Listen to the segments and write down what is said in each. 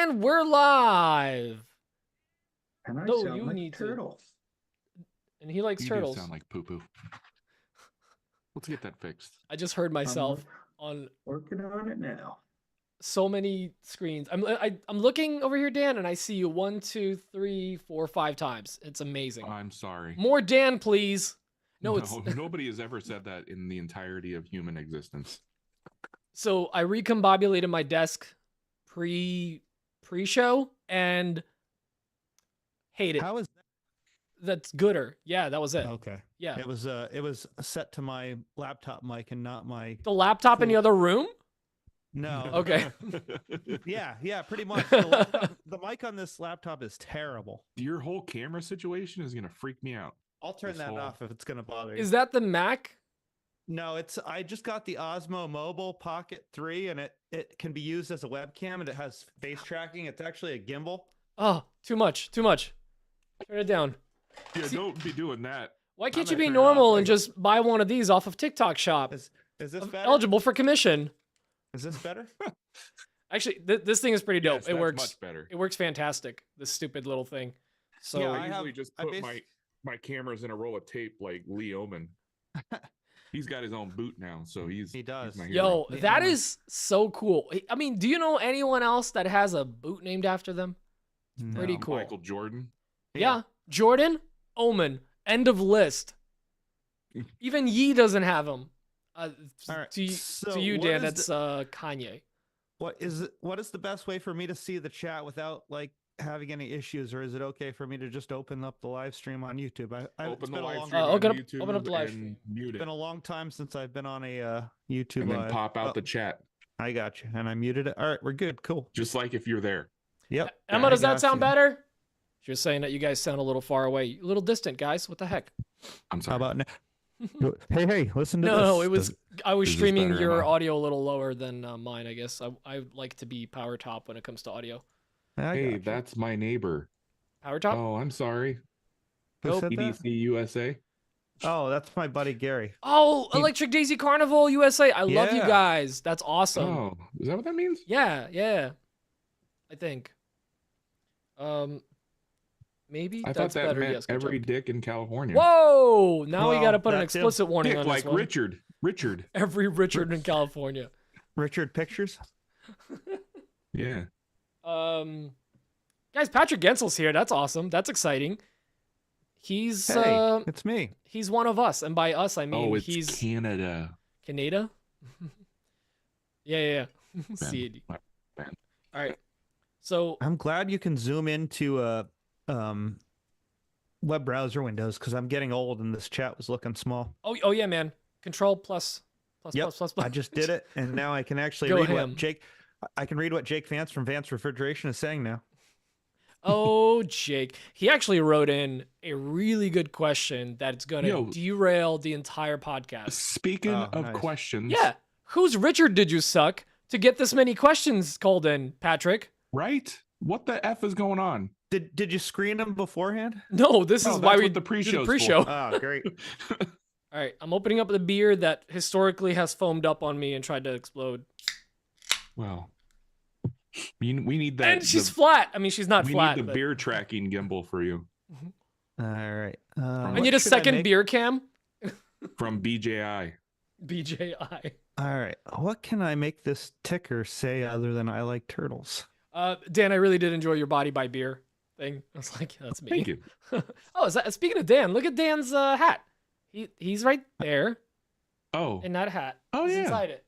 And we're live. And I No, sound you like need a turtle. And he likes You turtles. do sound like poo-poo. Let's get that fixed. I just heard myself on Working on it now. so many screens. I'm looking over here, Dan, and I see you 1, 2, 3, 4, 5 times. It's amazing. I'm sorry. More Dan, please. No, it's nobody has ever said that in the entirety of human existence. so I recombobulated my desk pre-show and hate it. How is That's gooder. Yeah, that was it. that? Okay. Yeah. It was set to my laptop mic and not my. The laptop in the other room? No. Okay. Yeah, pretty much. The mic on this laptop is terrible. Your whole camera situation is gonna freak me out. I'll turn This that whole- off if it's gonna bother you. Is that the Mac? No, I just got the Osmo Mobile Pocket 3 and it can be used as a webcam and it has face tracking. It's actually a gimbal. Oh, too much. Too much. Turn it down. Yeah, See- don't be doing that. Why can't I'm you gonna be turn it off. normal and just buy one of these off of TikTok Shop? Is this better? Eligible for commission. Is this better? Actually, this thing is pretty dope. Yes, it that's works. much better. It works fantastic. This stupid little thing. So Yeah, I I usually have- just I put bas- my cameras in a roll of tape like Lee Oman. He's got his own boot now, so He he's does. my hero. yo, Yeah, that man. is so cool. I mean, do you know anyone else that has a boot named after them? Pretty No. cool. Michael Jordan. Yeah. Jordan, Omen, end of list. Even Yee doesn't have them. All right, To so you, what Dan, is that's Kanye. What is the best way for me to see the chat without like having any issues, or is it okay for me to just open up the live stream on YouTube? It's Open the been a live long- stream open on up- YouTube open up the live and stream. mute It's it, been a long time since I've been on a YouTube and then live. pop out Oh, the chat, I got you, and I muted it. All right, we're good. Cool. just like if you're there. Yep. Emma, I does that got sound you. better? You're saying that you guys sound a little far away, a little distant, guys. What the heck? I'm How sorry. about now? Hey, listen to this. No, it was. I was is this streaming better, your Emma? audio a little lower than mine. I guess I like to be power top when it comes to audio. I Hey, got you. that's my neighbor. Power top. Oh, I'm sorry. Who said that? EDC USA. Oh, that's my buddy Gary. Oh, He- Electric Daisy Carnival USA. I love you Yeah. guys. That's awesome. Oh, is that what that means? Yeah. I think. Maybe I thought that's that better. meant Yes. good every job. dick in California. Whoa! Now we Well, got to put an that too. explicit warning Dick on like this one. Richard. Richard. Every Richard in California. Richard Pictures. Yeah. Guys, Patrick Gensel's here. That's awesome. That's exciting. He's Hey, it's me. he's one of us, and by us I mean Oh, it's he's Canada. Canada. yeah. See it. Ben. All right. So I'm glad you can zoom into web browser windows because I'm getting old and this chat was looking small. oh yeah, man. Control plus. Yep, I just did it, and now I can actually Go read ham. what Jake. I can read what Jake Vance from Vance Refrigeration is saying now. Oh, Jake. He actually wrote in a really good question that's going to Yo. derail the entire podcast. Speaking Oh, of nice. questions, Yeah. Whose Richard did you suck to get this many questions called in, Patrick? right? What the F is going on? Did you screen them beforehand? No, this No, is why that's we what the do pre-show's the for. pre-show. Oh, great. All right, I'm opening up the beer that historically has foamed up on me and tried to explode. Well, we need that. And she's flat. I mean, she's not we flat. need the but- beer tracking gimbal for you All right. I What need a second beer cam. from BJI. BJI. All right. What can I make this ticker say other than I like turtles? Dan, I really did enjoy your body by beer thing. I was like, that's me. Thank you. Oh, speaking of Dan, look at Dan's hat. He's right there Oh, in that hat. Oh, He's yeah. inside it.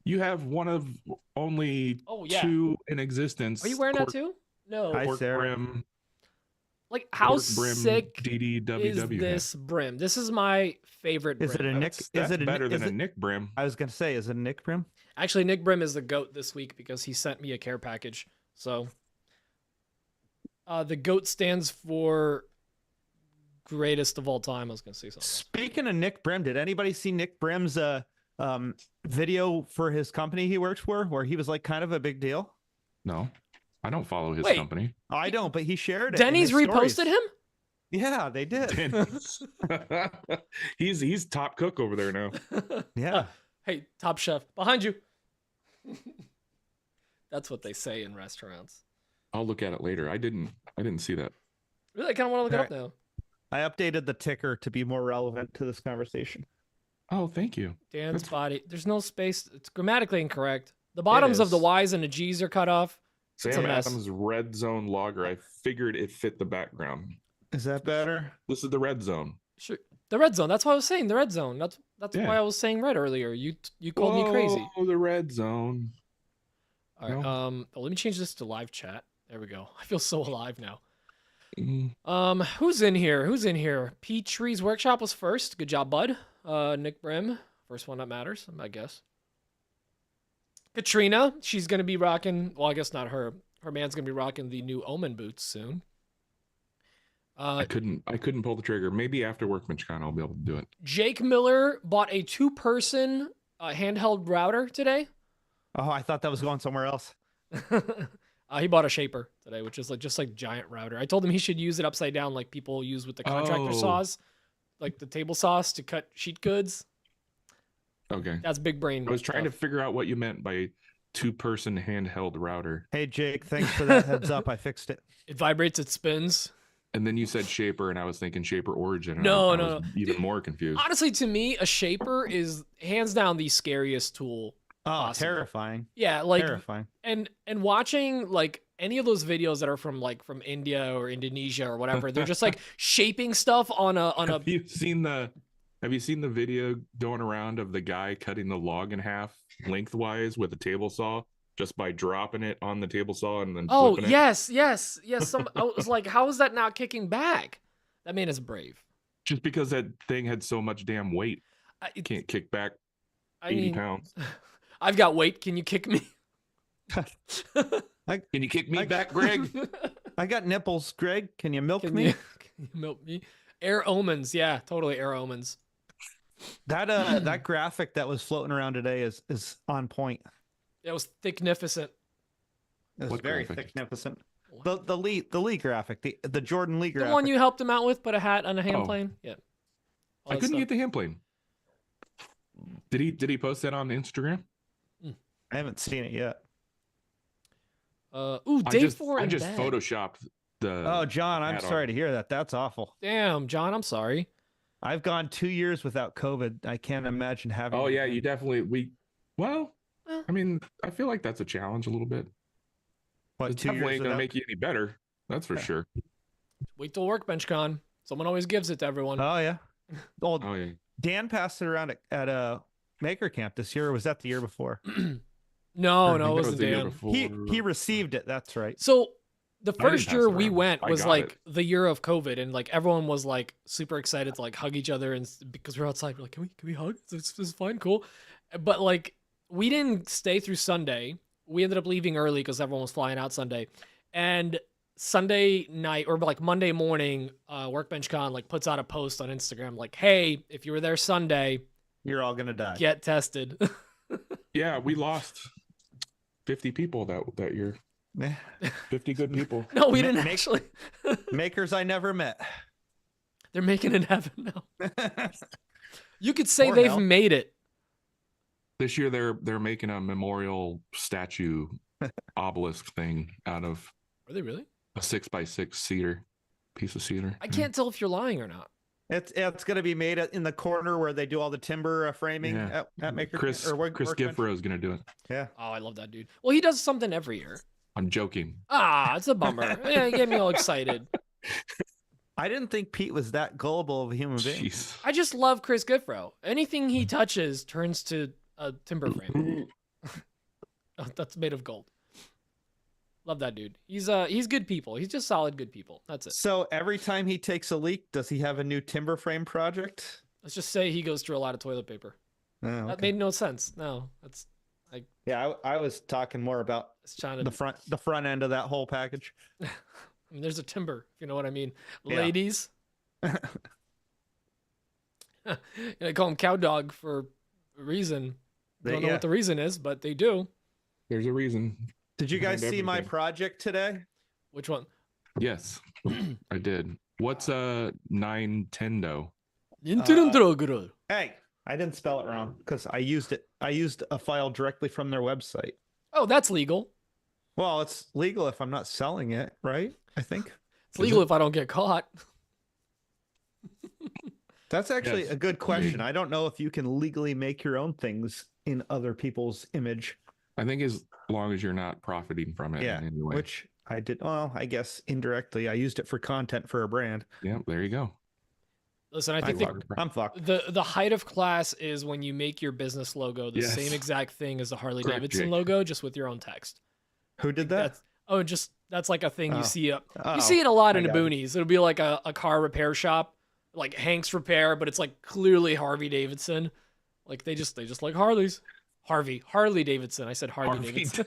you have one of only Oh, yeah. 2 in existence. Are you wearing that cork- too? No. Hi, Cork Sarah. brim, Like, how cork brim sick is DDWW hat. this brim? This is my favorite brim. Is it a Nick? That's Is it better than is a Nick brim. I was gonna say, is it a Nick brim? Actually, Nick Brim is the GOAT this week because he sent me a care package. So, the GOAT stands for greatest of all time. I was going to say something. Speaking of Nick Brim, did anybody see Nick Brim's video for his company he works for, where he was like kind of a big deal? No, I don't follow his Wait. company. I don't, but he shared it. in Denny's his stories. reposted him? Yeah, they did. Denny's. he's top cook over there now. Yeah. Hey, Top Chef, behind you. That's what they say in restaurants. I'll look at it later. I didn't see that. Really, I kind of want to look it up now. I updated the ticker to be more relevant to this conversation. Oh, thank you. Dan's That's- body. There's no space. It's grammatically incorrect. The bottoms of the is. Y's and the G's are cut off. It's a Sam mess. Adams red zone logger. I figured it fit the background. Is that better? This is the red zone. Sure. The red zone. That's why I was saying the red zone. That's Yeah. why I was saying red earlier. You called me crazy. Oh, the red zone. All right. No. Let me change this to live chat. There we go. I feel so alive now. Mm, Who's in here? Who's in here? Petrie's workshop was first. Good job, bud. Nick Brim, first one that matters, I guess. Katrina, she's gonna be rocking. Well, I guess not her. Her man's gonna be rocking the new Omen boots soon. I couldn't pull the trigger. Maybe after WorkbenchCon I'll be able to do it. Jake Miller bought a 2-person handheld router today. Oh, I thought that was going somewhere else. He bought a shaper today, which is like just like giant router. I told him he should use it upside down like people use with the contractor Oh. saws, like the table saws to cut sheet goods. Okay. That's big brain. I was trying to stuff. figure out what you meant by 2-person handheld router. Hey, Jake, thanks for that heads up. I fixed it. It vibrates, it spins. And then you said Shaper, and I was thinking Shaper Origin. And No, I no, was even more confused. Honestly, to me, a shaper is hands down the scariest tool. Oh, Possible. terrifying. Yeah, like Terrifying. and watching like any of those videos that are from India or Indonesia or whatever, they're just like shaping stuff on a Have you seen the video going around of the guy cutting the log in half lengthwise with a table saw just by dropping it on the table saw and then Oh, flipping it? yes. I was like, how is that not kicking back? That man is brave. Just because that thing had so much damn weight, I can't kick back I 80 mean, pounds. I've got weight. Can you kick me? Can you kick me back, Greg? I got nipples, Greg. Can you milk Can me? you milk me? Air omens. Yeah, totally air omens. That that graphic that was floating around today is on point. It was thicknificent. It was What very graphic? magnificent. The Lee graphic, the Jordan Lee The graphic. one you helped him out with, put a hat on a hand Oh. plane. Yeah. All I that couldn't stuff. get the hand plane. Did he post that on Instagram? I haven't seen it yet. Ooh, day 4 I in just bed. photoshopped the Oh, John, I'm hat sorry on. to hear that. That's awful. Damn, John, I'm sorry. I've gone 2 years without COVID. I can't imagine having. Oh it yeah, again. you definitely well, Well. I mean, I feel like that's a challenge a little bit. What, It's 2 definitely years ain't gonna without? make you any better. That's for Yeah. sure. Wait till WorkbenchCon. Someone always gives it to everyone. Oh yeah. Oh, Oh yeah. Dan passed it around at a Maker Camp this year. Or was that the year before? No, I no, think it that was wasn't the year Dan. before. He received it. That's right. So the didn't first pass year it we around. went I was got like it. the year of COVID, and like everyone was like super excited to like hug each other, and because we're outside, we're like, can we hug? This is fine, cool. But like we didn't stay through Sunday. We ended up leaving early because everyone was flying out Sunday, and Sunday night or like Monday morning, WorkbenchCon like puts out a post on Instagram like, hey, if you were there Sunday, You're all gonna die. get tested. Yeah, we lost 50 people that year. 50 good people. No, we Ma- didn't make- actually. Makers I never met. They're making it happen now. You could say Or they've hell. made it. This year they're making a memorial statue obelisk thing out of Are they really? a 6x6 piece of cedar. I can't tell if you're lying or not. It's gonna be made in the corner where they do all the timber framing Yeah. at Maker Chris or Workbench. Giffro is gonna do it. Yeah. Oh, I love that dude. Well, he does something every year. I'm joking. Ah, it's a bummer. Yeah, he get me all excited. I didn't think Pete was that gullible of a human being. Jeez. I just love Chris Giffro. Anything he touches turns to a timber frame. Oh, that's made of gold. Love that dude. He's good people. He's just solid good people. That's it. So every time he takes a leak, does he have a new timber frame project? Let's just say he goes through a lot of toilet paper. Oh, That okay. made no sense. No, that's Yeah, I was talking more about it's trying to. the front end of that whole package. I mean, there's a timber, if you know what I mean. Yeah. Ladies. I call him cow dog for a reason. Don't know Yeah. what the reason is, but they do. There's a reason. Did you guys behind see my everything. project today? Which one? Yes, I did. What's a Nintendo? Nintendo. Hey, I didn't spell it wrong because I used it. I used a file directly from their website. Oh, that's legal. Well, it's legal if I'm not selling it, right? I think It's legal if I don't get caught. that's actually Yes. a good question. I don't know if you can legally make your own things in other people's image. I think as long as you're not profiting from it Yeah, in any way. which I did. Well, I guess indirectly, I used it for content for a brand. Yeah, there you go. Listen, I I'm think fucked. I'm fucked. the height of class is when you make your business logo the Yes. same exact thing as the Harley Correct, Davidson Jake. logo, just with your own text. Who did that? That's like a thing you Oh. see up. Oh, You see it a lot in I the got it. boonies. It'll be like a car repair shop, like Hank's Repair, but it's like clearly Harvey Davidson. Like they just like Harley's. Harley Davidson. I said Harvey Harvey Davidson.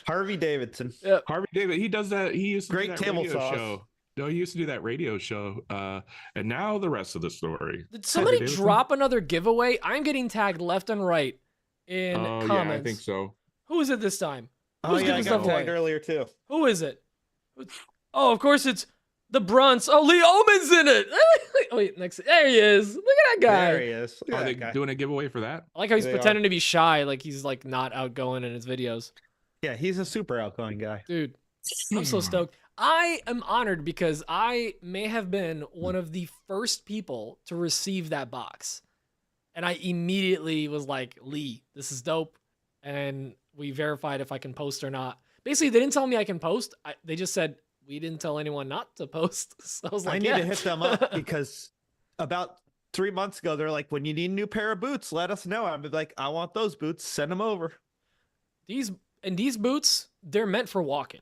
Harvey Davidson. Harvey David, he does that. He used to Great do that table radio sauce. show. No, he used to do that radio show. And now the rest of the story. Did somebody Harvey Davidson? drop another giveaway? I'm getting tagged left and right in Oh comments. yeah, I think so. Who is it this time? Oh Who's yeah, I giving got stuff away? tagged earlier too. Who is it? Oh, of course it's the Brunts. Oh, Lee Ullman's in it. Oh, wait, next. There he is. Look at that guy. There he is. Look at Are they that guy. doing a giveaway for that? I like how he's They pretending to be shy, like he's like not outgoing in his videos. Yeah, he's a super outgoing guy. Dude, I'm so stoked. I am honored because I may have been one of the first people to receive that box. And I immediately was like, Lee, this is dope. And we verified if I can post or not. Basically, they didn't tell me I can post. They just said, we didn't tell anyone not to post. So I was like, I need yeah. to hit them up because about 3 months ago, they're like, when you need a new pair of boots, let us know. I'm like, I want those boots. Send them over. These boots, they're meant for walking.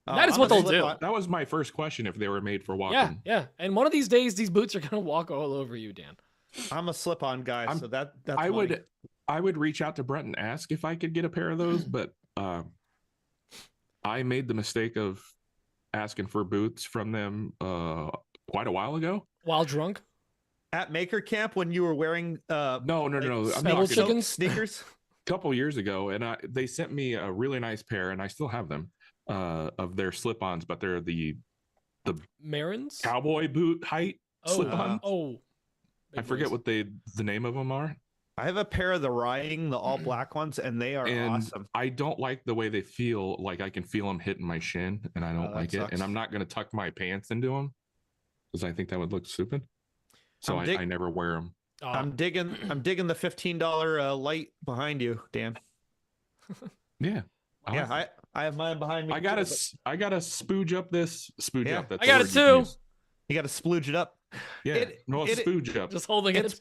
Oh, That is I'm what a they'll slip-on. do. That was my first question. If they were made for walking. Yeah, yeah. And one of these days, these boots are gonna walk all over you, Dan. I'm a slip-on guy, I'm- so that's I money. would reach out to Brent and ask if I could get a pair of those, but I made the mistake of asking for boots from them quite a while ago. While drunk. At Maker Camp when you were wearing No. I'm Pebble talking chickens? sneakers. a couple years ago, and they sent me a really nice pair, and I still have them of their slip-ons, but they're the Marins? cowboy boot height slip-ons. Oh. I forget what the name of them are. I have a pair of the Riding, the all black ones, and they are And awesome. I don't like the way they feel. Like I can feel them hitting my shin, and I don't that like it. sucks. And I'm not going to tuck my pants into them because I think that would look stupid. So I never wear them. Oh, I'm digging the $15 light behind you, Dan. Yeah. Yeah, I have mine behind me. I too, gotta but I gotta spooge up this spooge Yeah. up. That's I the got word it you too. use. you got to splooge it up. Yeah. Spooge up. just holding it.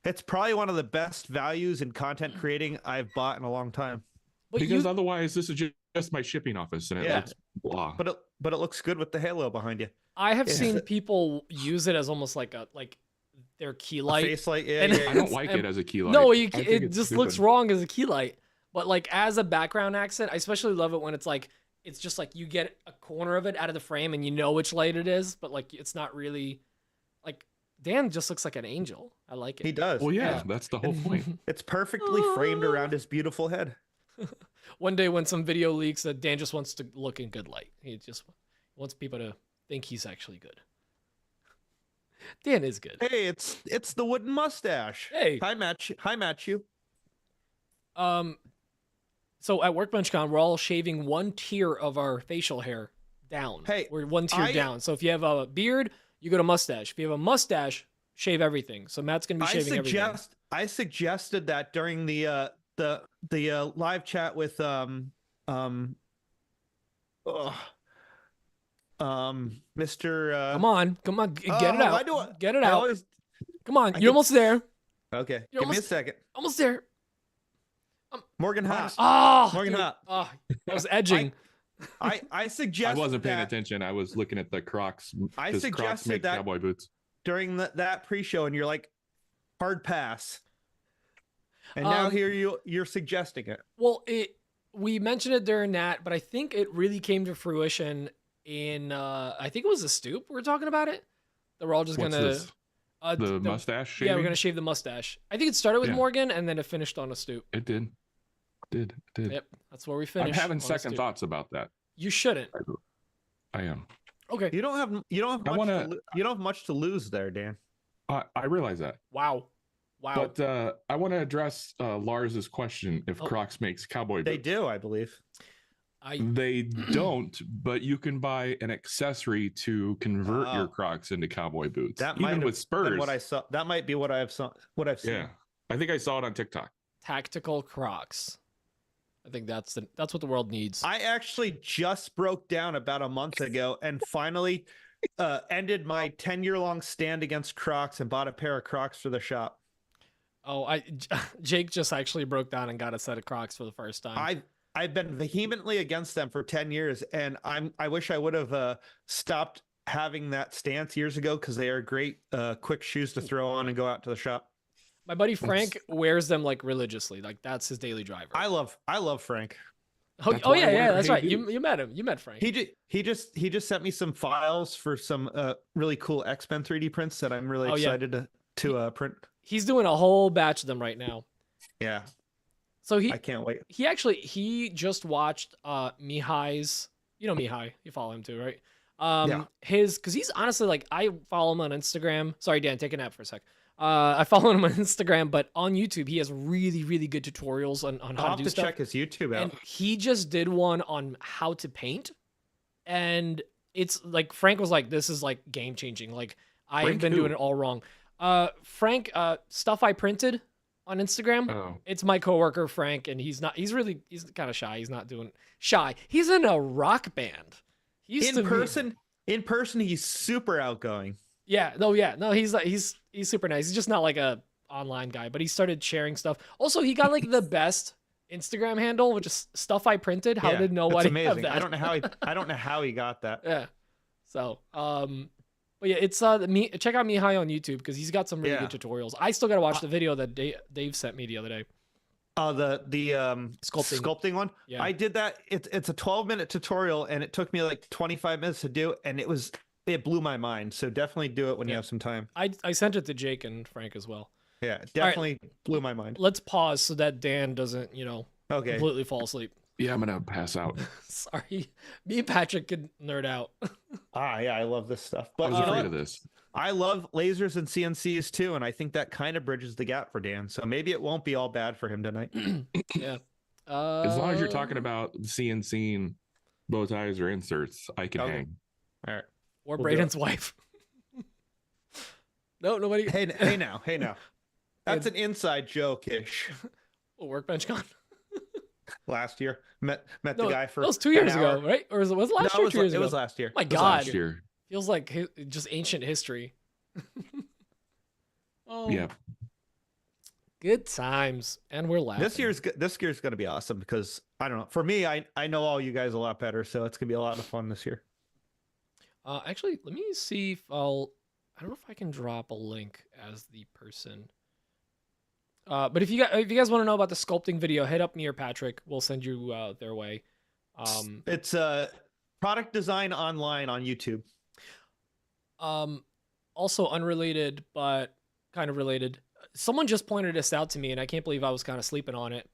It's probably one of the best values in content creating I've bought in a long time. But Because you, otherwise, this is just my shipping office, and it Yeah. looks blah. But it looks good with the halo behind you. I have Yeah. seen people use it as almost like their key A light. face light, yeah, And- yeah, I yeah. don't like it as a key light. No, I think it it's just looks stupid. wrong as a key light. But like as a background accent, I especially love it when it's just like you get a corner of it out of the frame and you know which light it is, but like it's not really like Dan just looks like an angel. I like it. He does. Well, yeah, Yeah. that's the whole point. It's perfectly framed around his beautiful head. One day when some video leaks that Dan just wants to look in good light. He just wants people to think he's actually good. Dan is good. Hey, it's the wooden mustache. Hey. Hi, Matthew. So at WorkbenchCon, we're all shaving one tier of our facial hair down. Hey, we're one tier I- down. So if you have a beard, you go to mustache. If you have a mustache, shave everything. So Matt's gonna be shaving everything. I suggested that during the live chat with Mr. Come on, get it out. Get it out. Come on, I you're almost there. Okay, You're give me a almost- second. Almost there. Morgan Haas. Oh, Morgan dude. Hop. Oh, I was edging. I I suggested wasn't paying that attention. I was looking at the Crocs. I 'cause Crocs suggested make that- cowboy boots. during that pre-show, and you're like, hard pass. And now here you're suggesting it. Well, we mentioned it during that, but I think it really came to fruition in I think it was a stoop. We were talking about it. That we're all just What's gonna this? The mustache shaving? Yeah, we're gonna shave the mustache. I think it started with Yeah. Morgan and then it finished on a stoop. It did. Yep, that's where we I'm finished. having on a second stoop. thoughts about that. You shouldn't. I am. Okay. You don't have much to lose there, Dan. I realize that. Wow. But I want to address Lars's question if Crocs makes cowboy boots. They do, I believe. They don't, but you can buy an accessory to convert your Oh. Crocs into cowboy boots. That Even might with have Spurs. been what I saw. That might be what I've seen. Yeah. I think I saw it on TikTok. Tactical Crocs. I think that's what the world needs. I actually just broke down about a month ago and finally ended my 10-year-long stand against Crocs and bought a pair of Crocs for the shop. Oh, Jake just actually broke down and got a set of Crocs for the first time. I've been vehemently against them for 10 years, and I wish I would have stopped having that stance years ago, because they are great quick shoes to throw on and go out to the shop. My buddy Frank wears them like religiously. Like that's his daily driver. I love Frank. Oh, That's oh why I yeah, wonder that's how right. you- You met him. You met Frank. He just sent me some files for some really cool X-Men 3D prints that I'm really Oh, yeah. excited to print. He's doing a whole batch of them right now. Yeah, So I can't wait. he just watched Mihai's, Mihai, you follow him too, right? Yeah. Because he's honestly like, I follow him on Instagram. Sorry, Dan, take a nap for a sec. I follow him on Instagram, but on YouTube he has really, really good tutorials on I'll how have to do to stuff. check his YouTube out. And he just did one on how to paint, and it's like Frank was like, this is like game changing. Like I've Frank been who? doing it all wrong. Frank, stuff I printed on Instagram. Oh. It's my coworker Frank, and he's kind of shy. He's not doing shy. He's in a rock band. He used to be- In person, he's super outgoing. yeah, no, he's super nice. He's just not like a online guy, but he started sharing stuff. Also, he got like the best Instagram handle, which is stuff I printed. How did That's nobody have amazing. that? I don't know how he got that. Yeah. So, but yeah, it's check out Mihai on YouTube because he's got some really Yeah. good tutorials. I still gotta watch the video that Dave sent me the other day. The Sculpting. one. Yeah. I did that. It's a 12-minute tutorial, and it took me like 25 minutes to do, and it blew my mind. So definitely do it when you Yeah. have some time. I sent it to Jake and Frank as well. Yeah, definitely blew my mind. Let's pause so that Dan doesn't, Okay. completely fall asleep. Yeah, I'm gonna pass out. Sorry, me and Patrick could nerd out. Yeah, I love this stuff. I But was you know afraid what? of this. I love lasers and CNCs too, and I think that kind of bridges the gap for Dan. So maybe it won't be all bad for him tonight. Yeah. As long as you're talking about CNC bow ties or inserts, I can Okay. hang. All right. or we'll do Braden's wife. No, nobody. Hey now. That's an inside joke-ish. Workbench con. Last year, met No, the guy for that was 2 an years hour. ago, right? Or was it last No, year? Or 2 years it ago? was last year. My It was God, last year. feels like just ancient history. Oh, Yeah. good times, and we're laughing. This year's going to be awesome because I don't know. For me, I know all you guys a lot better, so it's going to be a lot of fun this year. Actually, let me see if I don't know if I can drop a link as the person. But if you guys want to know about the sculpting video, hit up me or Patrick. We'll send you their way. It's product design online on YouTube. Also unrelated, but kind of related. Someone just pointed this out to me, and I can't believe I was kind of sleeping on it.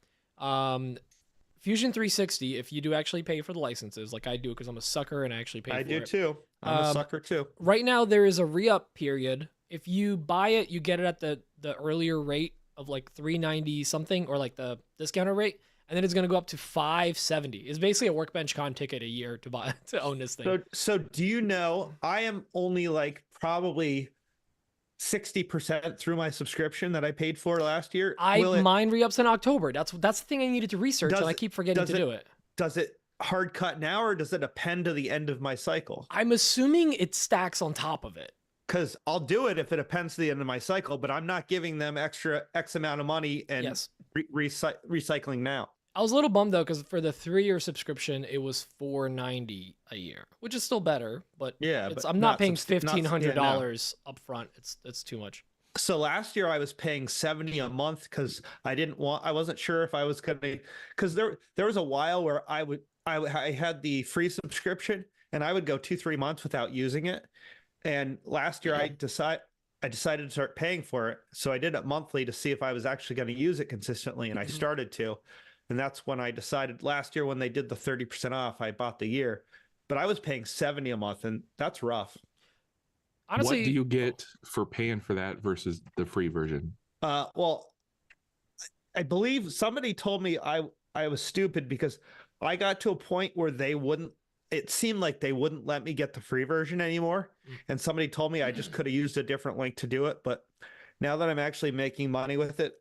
Fusion 360, if you do actually pay for the licenses, like I do, because I'm a sucker and I actually pay for it. I do too. I'm a sucker too. Right now, there is a re-up period. If you buy it, you get it at the earlier rate of like $390 something, or like the discounted rate, and then it's going to go up to $570. It's basically a Workbench Con ticket a year to buy to own this thing. So do you know I am only like probably 60% through my subscription that I paid for last year? Mine re-ups in October. That's the thing I needed to research, and I keep forgetting to do it. Does it hard cut now, or does it append to the end of my cycle? I'm assuming it stacks on top of it. Because I'll do it if it appends to the end of my cycle, but I'm not giving them extra X amount of money and Yes. recycling now. I was a little bummed though, because for the 3-year subscription, it was $490 a year, which is still better. But Yeah, it's, but I'm not paying not- $1,500 up front. It's too much. So last year I was paying $70 a month because I wasn't sure if I was gonna, because there was a while where I had the free subscription and I would go 2-3 months without using it. And last year I decided to start paying for it. So I did it monthly to see if I was actually going to use it consistently, and I started to. And that's when I decided last year when they did the 30% off, I bought the year. But I was paying $70 a month, and that's rough. Honestly, What do you get for paying for that versus the free version? Well, I believe somebody told me I was stupid because I got to a point where it seemed like they wouldn't let me get the free version anymore. And somebody told me I just could have used a different link to do it. But now that I'm actually making money with it,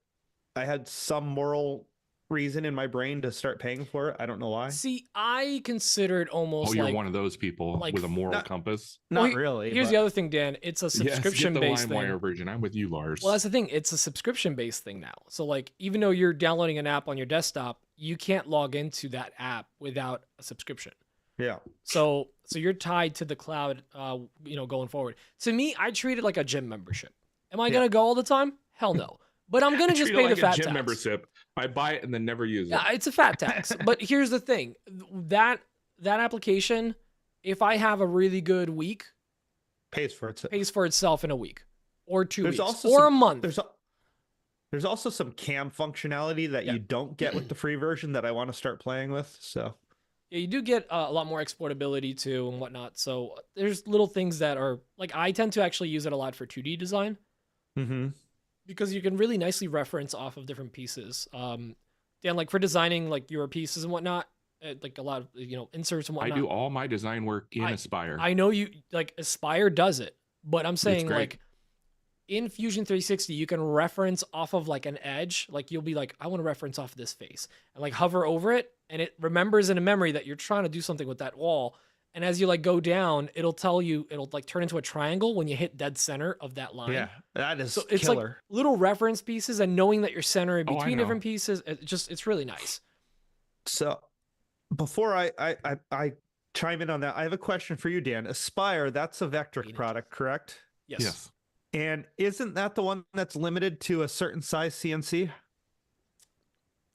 I had some moral reason in my brain to start paying for it. I don't know why. See, I consider it almost Oh, you're like one of those people like- with a moral Not- compass. Well, Not really. Here's but- the other thing, Dan. It's a Yes, get subscription the based LimeWire thing. version. I'm with you, Lars. Well, that's the thing. It's a subscription based thing now. So like, even though you're downloading an app on your desktop, you can't log into that app without a subscription. Yeah. So you're tied to the cloud, going forward. To me, I treat it like a gym membership. Am I gonna go all the time? Hell no. But I'm gonna just Treat it pay like the fat a gym tax. membership. I buy it and then never use it. Yeah, it's a fat tax. But here's the thing: that application, if I have a really good week, Pays for it. pays for itself in a week, or 2 There's weeks, also or some- a month. There's also some cam functionality that Yeah. you don't get with the free version that I want to start playing with. So Yeah, you do get a lot more exportability too and whatnot. So there's little things that are like I tend to actually use it a lot for 2D design because you can really nicely reference off of different pieces. Dan, like for designing like your pieces and whatnot, like a lot of inserts and I whatnot. do all my design work in Aspire. I know you like Aspire does it, but I'm saying great. like in Fusion 360, you can reference off of like an edge. Like you'll be like, I want to reference off this face and like hover over it. And it remembers in a memory that you're trying to do something with that wall. And as you like go down, it'll like turn into a triangle when you hit dead center of that line. yeah, that is So it's killer. like little reference pieces and knowing that you're centering Oh, I between know. different pieces. It's really nice. So before I chime in on that, I have a question for you, Dan. Aspire, that's a Vectric Phoenix. product, correct? Yes. Yes. And isn't that the one that's limited to a certain size CNC?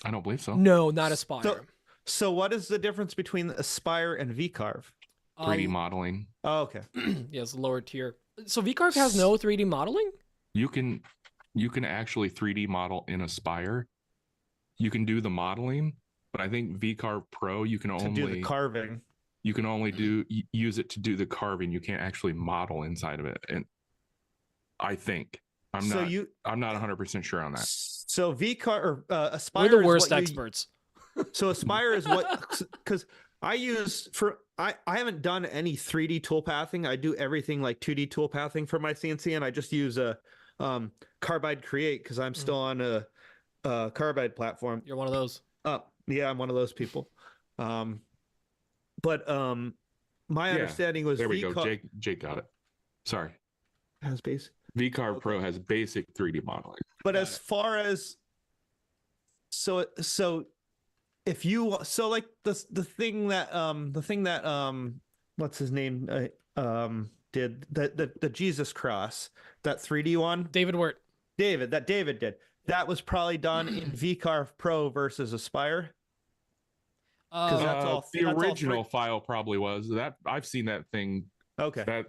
I don't believe so. No, not Aspire. So what is the difference between Aspire and VCarve? 3D modeling. Oh, okay. Yes, lower tier. So VCarve has no 3D modeling? You can actually 3D model in Aspire. You can do the modeling, but I think VCarve Pro you can To only do the carving. you can only use it to do the carving. You can't actually model inside of it. And I think I'm not 100% sure on that. So VCarve or Aspire We're the is worst what you- experts. So Aspire is what because I haven't done any 3D toolpathing. I do everything like 2D toolpathing for my CNC, and I just use a Carbide Create because I'm still on a Carbide platform. You're one of those. Yeah, I'm one of those people. But my understanding was There we go. VCarve Jake got it. Sorry. has base. VCarve Pro has basic 3D modeling. But Got as it. far as so if you like the thing that what's his name did the Jesus cross, that 3D one, David Wirt. David did, that was probably done in VCarve Pro versus Aspire. 'Cause that's all- The that's all original file probably was that. I've seen that thing, Okay. that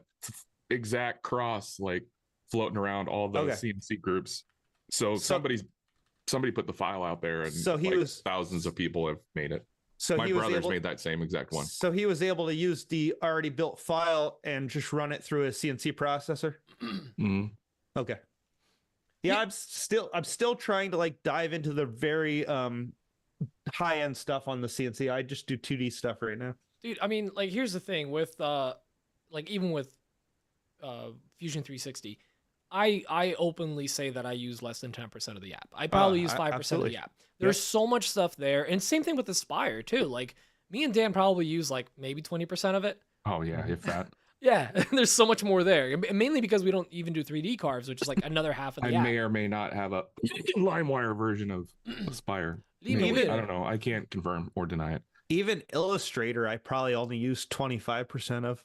exact cross, like floating around all the Okay. CNC groups. So somebody put the file out there, and So he like, was- thousands of people have made it. So My he was brother's able, made that same exact one. So he was able to use the already built file and just run it through a CNC processor. Mhm. Okay. Yeah, I'm still trying to like dive into the very high end stuff on the CNC. I just do 2D stuff right now. Dude, I mean, like here's the thing with like even with Fusion 360, I openly say that I use less than 10% of the app. I probably use 5% of absolutely. the app. There's so much stuff there. And same thing with Aspire too. Like me and Dan probably use like maybe 20% of it. Oh yeah, if that. Yeah, there's so much more there. And mainly because we don't even do 3D carves, which is like another half of the I app. may or may not have a LimeWire version of Aspire. Leave me Maybe. with I it. don't know. I can't confirm or deny it. Even Illustrator, I probably only use 25% of.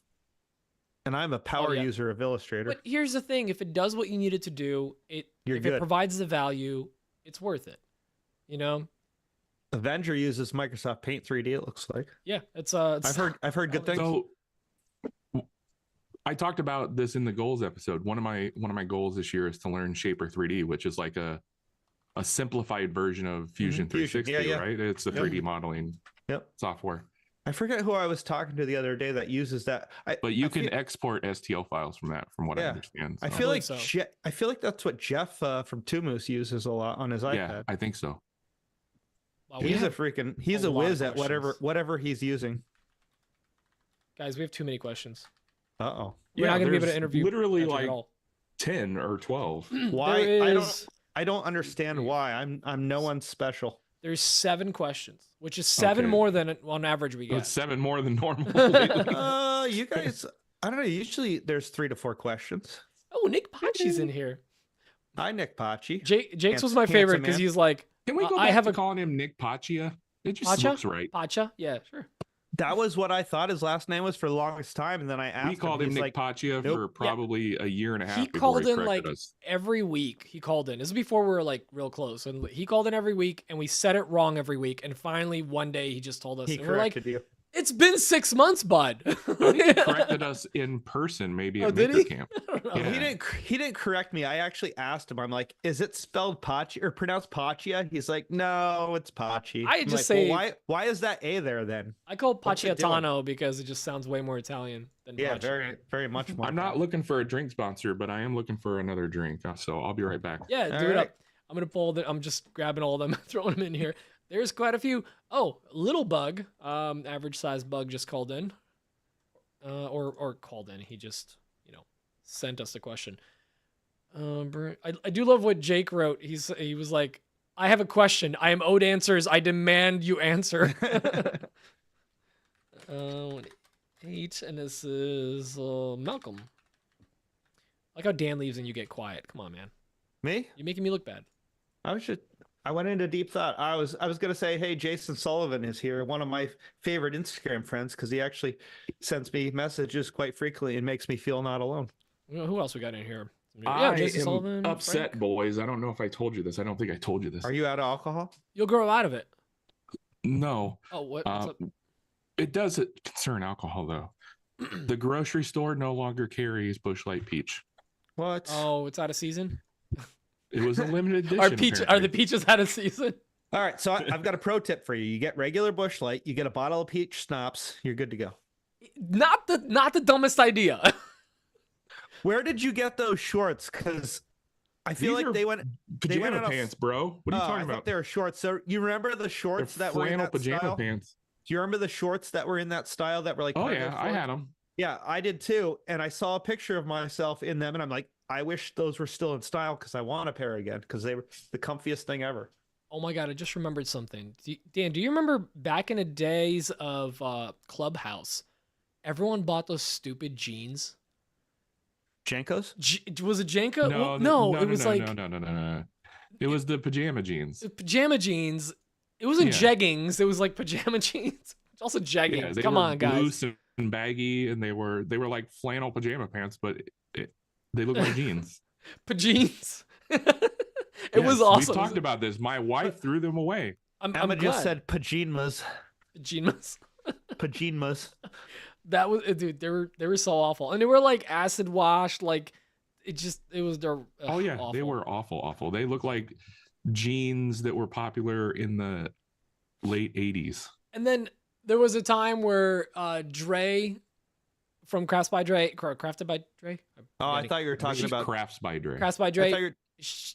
And I'm a power yeah. user of Illustrator. But here's the thing: if it does what you need it to do, if You're it good. provides the value, it's worth it. You know? Avenger uses Microsoft Paint 3D, it looks like. Yeah, it's I've heard good things. So I talked about this in the goals episode. One of my goals this year is to learn Shaper 3D, which is like a simplified version of Fusion Fusion, 360, yeah. right? It's a Yep. 3D modeling Yep. software. I forget who I was talking to the other day that uses that. But you I can feel- export STL files from that, from what I Yeah. understand. I so- feel believe like so. I feel like that's what Jeff from Two Moose uses a lot on his yeah, iPad. I think so. Wow, we He's a have- freaking. He's a a lot of whiz at questions. whatever he's using. guys, we have too many questions. Oh. We're not going to be able to there's interview literally Patrick like at all. 10 or 12. Why? There is I don't understand why. I'm no one special. there's 7 questions, which is 7 Okay. more than on average we It's get. 7 more than normal lately. You guys. I don't know. Usually there's 3 to 4 questions. Oh, Nick Pachi's in here. Hi, Nick Pachi. Jake's was my favorite handsome because man. he's like, Can we go I back have to a calling him Nick Paccia? It just Pacha? looks right. Pacha? Yeah, sure. That was what I thought his last name was for the longest time, and then I asked We called him he's Nick like, Paccia nope. for probably a year and a half He before called he in corrected like us. every week. He called in. This is before we were like real close. And he called in every week and we said it wrong every week. And finally one day he just told us. he And we're like, corrected you. it's been 6 months, bud. I think he corrected us in person, maybe Oh, at did Maker he? Camp. I don't know. Yeah. He didn't correct me. I actually asked him. I'm like, is it spelled Pachi or pronounced Paccia? He's like, no, it's Pachi. I I'm just like, say- well, why is that A there then? I call What's it doing? Pachiatano because it just sounds way more Italian than Yeah, Pachi. very much more. I'm not looking for a drink sponsor, but I am looking for another drink. So I'll be right back. Yeah, do All it right. up. I'm gonna pull I'm just grabbing all of them, throwing them in here. There's quite a few. Oh, little bug, average size bug just called in, or called in. He just sent us the question. I do love what Jake wrote. He was like, I have a question. I am owed answers. I demand you answer. 8, and this is Malcolm. Like how Dan leaves and you get quiet. Come on, man. Me? You're making me look bad. I went into deep thought. I was gonna say, hey, Jason Sullivan is here, one of my favorite Instagram friends, because he actually sends me messages quite frequently and makes me feel not alone. Who else we got in here? I Jason am Sullivan. upset, Frank. boys. I don't know if I told you this. I don't think I told you this. Are you out of alcohol? You'll grow out of it. No. Oh, what? What's up? It does concern alcohol, though. The grocery store no longer carries Busch Light Peach. What? Oh, it's out of season. It was a limited edition. Are the apparently. peaches out of season? All right, so I've got a pro tip for you. You get regular Busch Light, you get a bottle of peach schnapps, you're good to go. Not the dumbest idea. Where did you get those shorts? Because I feel These like are they went pajama on a- pants, bro. What are you I talking thought about? they were shorts. So you remember the They're shorts that were in flannel that pajama style? pants. Do you remember the shorts that were in that style that were like? Oh cargo yeah, I shorts? had them. Yeah, I did too. And I saw a picture of myself in them, and I'm like, I wish those were still in style because I want a pair again because they were the comfiest thing ever. Oh my god, I just remembered something. Dan, do you remember back in the days of Clubhouse? Everyone bought those stupid jeans. Jenkos? Was it Jenko? No, No, it was no, like no. It was the pajama jeans. pajama jeans. It wasn't Yeah. jeggings. It was like pajama jeans. It's also jeggings. Yeah, they Come were on, guys. loose and baggy, and they were like flannel pajama pants, but they look like jeans. Pajeans. It was Yes, awesome. We talked about this. My wife threw them away. I'm Emma just glad. said pajamas. Pajamas. Pajamas. That was dude. They were so awful, and they were like acid washed. Like it was their. Oh yeah, they awful. were awful. They look like jeans that were popular in the late 80s. And then there was a time where Dre from Crafted by Dre. Oh, I thought you were talking Just about. Crafts by Dre. Crafted by I Dre. thought you were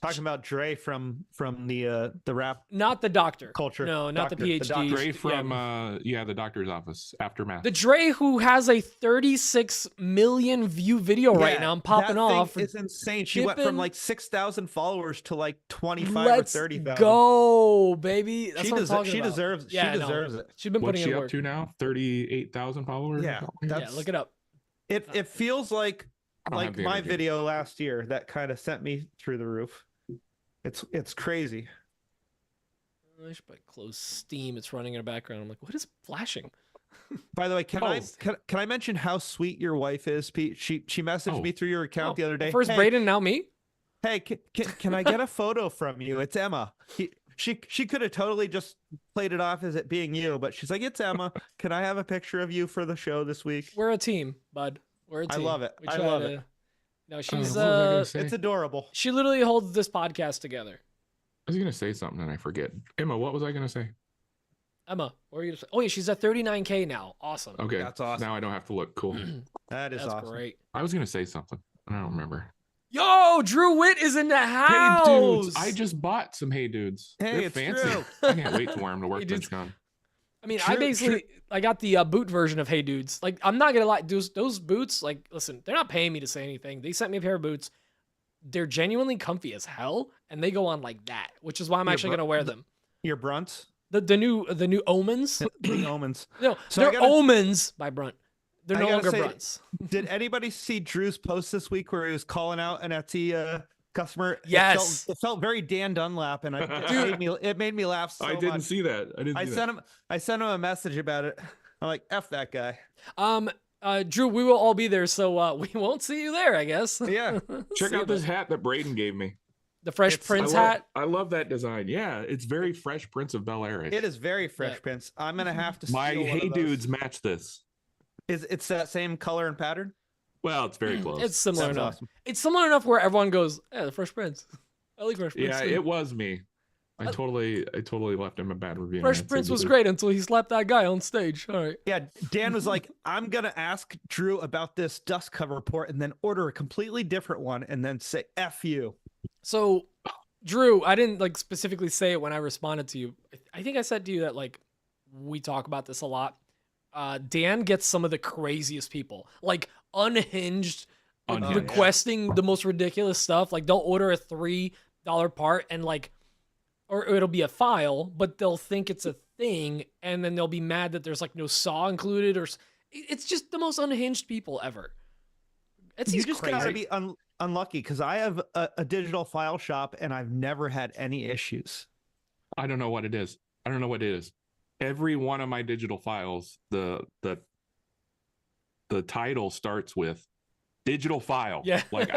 talking about Dre from the rap Not the doctor. culture. No, not the Doctor, PhD. doctor. Dre from Yeah. the doctor's office, Aftermath. The Dre who has a 36 million view video right Yeah, now. I'm popping that thing off. is insane. She went from dipping- like 6,000 followers to like 25 Let's or 30,000. go, baby. That's She, what I'm talking she about. deserves. Yeah, she no. deserves it. She's been What's putting she in up work. to now? 38,000 followers? Yeah, Yeah, that's look it up. it feels like I don't have the my energy. video last year that kind of sent me through the roof. It's crazy. I should probably close Steam. It's running in the background. I'm like, what is flashing? By the way, can I Oh. can I mention how sweet your wife is, Pete? She messaged Oh. me through your account the other day. First hey, Braden, now me. Hey, can I get a photo from you? It's Emma. She could have totally just played it off as it being you, but she's like, it's Emma. Can I have a picture of you for the show this week? We're a team, bud. We're a I team. love it. We I try love to- it. No, what she's was I gonna say? It's adorable. she literally holds this podcast together. I was gonna say something and I forget. Emma, what was I gonna say? Emma, what were you? Oh yeah, she's at 39K now. Awesome. Okay, That's awesome. now I don't have to look. Cool. That is That's awesome. great. I was gonna say something. I don't remember. Yo, Drew Witt is in the house. Hey dudes, I just bought some Hey Dudes. Hey, They're it's fancy. Drew. I can't wait to wear them to work Hey Dudes. BenchCon. I mean, True. I got the boot version of Hey Dudes. Like, I'm not gonna lie, those boots. Like, listen, they're not paying me to say anything. They sent me a pair of boots. They're genuinely comfy as hell, and they go on like that, which is why I'm Your actually bru- gonna wear them. Your Brunts, The new Omens. the Omens. No, So I they're gotta- Omens by Brunt. They're I no gotta longer say- Brunts. Did anybody see Drew's post this week where he was calling out an Etsy customer? Yes. It felt very Dan Dunlap, and it made me laugh so I didn't much. see that. I sent him a message about it. I'm like, F that guy. Drew, we will all be there, so we won't see you there, I guess. Yeah. Check See you out this then. hat that Braden gave me. The Fresh Prince hat. I love that design. Yeah, it's very Fresh Prince of Bel-Air. It is very Fresh Prince. I'm gonna have to. My steal one Hey of those. Dudes match this. It's that same color and pattern? Well, it's very close. It's similar Sounds enough. awesome. It's similar enough where everyone goes, "Yeah, the Fresh Prince." I like Fresh Prince. Yeah, too." it was me. I totally left him a bad review. Fresh Prince was great until he slapped that guy on stage. All right. Yeah, Dan was like, I'm gonna ask Drew about this dust cover report and then order a completely different one and then say F you. So, Drew, I didn't like specifically say it when I responded to you. I think I said to you that like we talk about this a lot. Dan gets some of the craziest people, like unhinged, requesting the most ridiculous stuff. Like they'll order a $3 part and like, or it'll be a file, but they'll think it's a thing, and then they'll be mad that there's like no saw included, or it's just the most unhinged people ever. You just crazy. gotta be unlucky because I have a digital file shop and I've never had any issues. I don't know what it is. I don't know what it is. Every one of my digital files, the title starts with digital file. Yeah. Like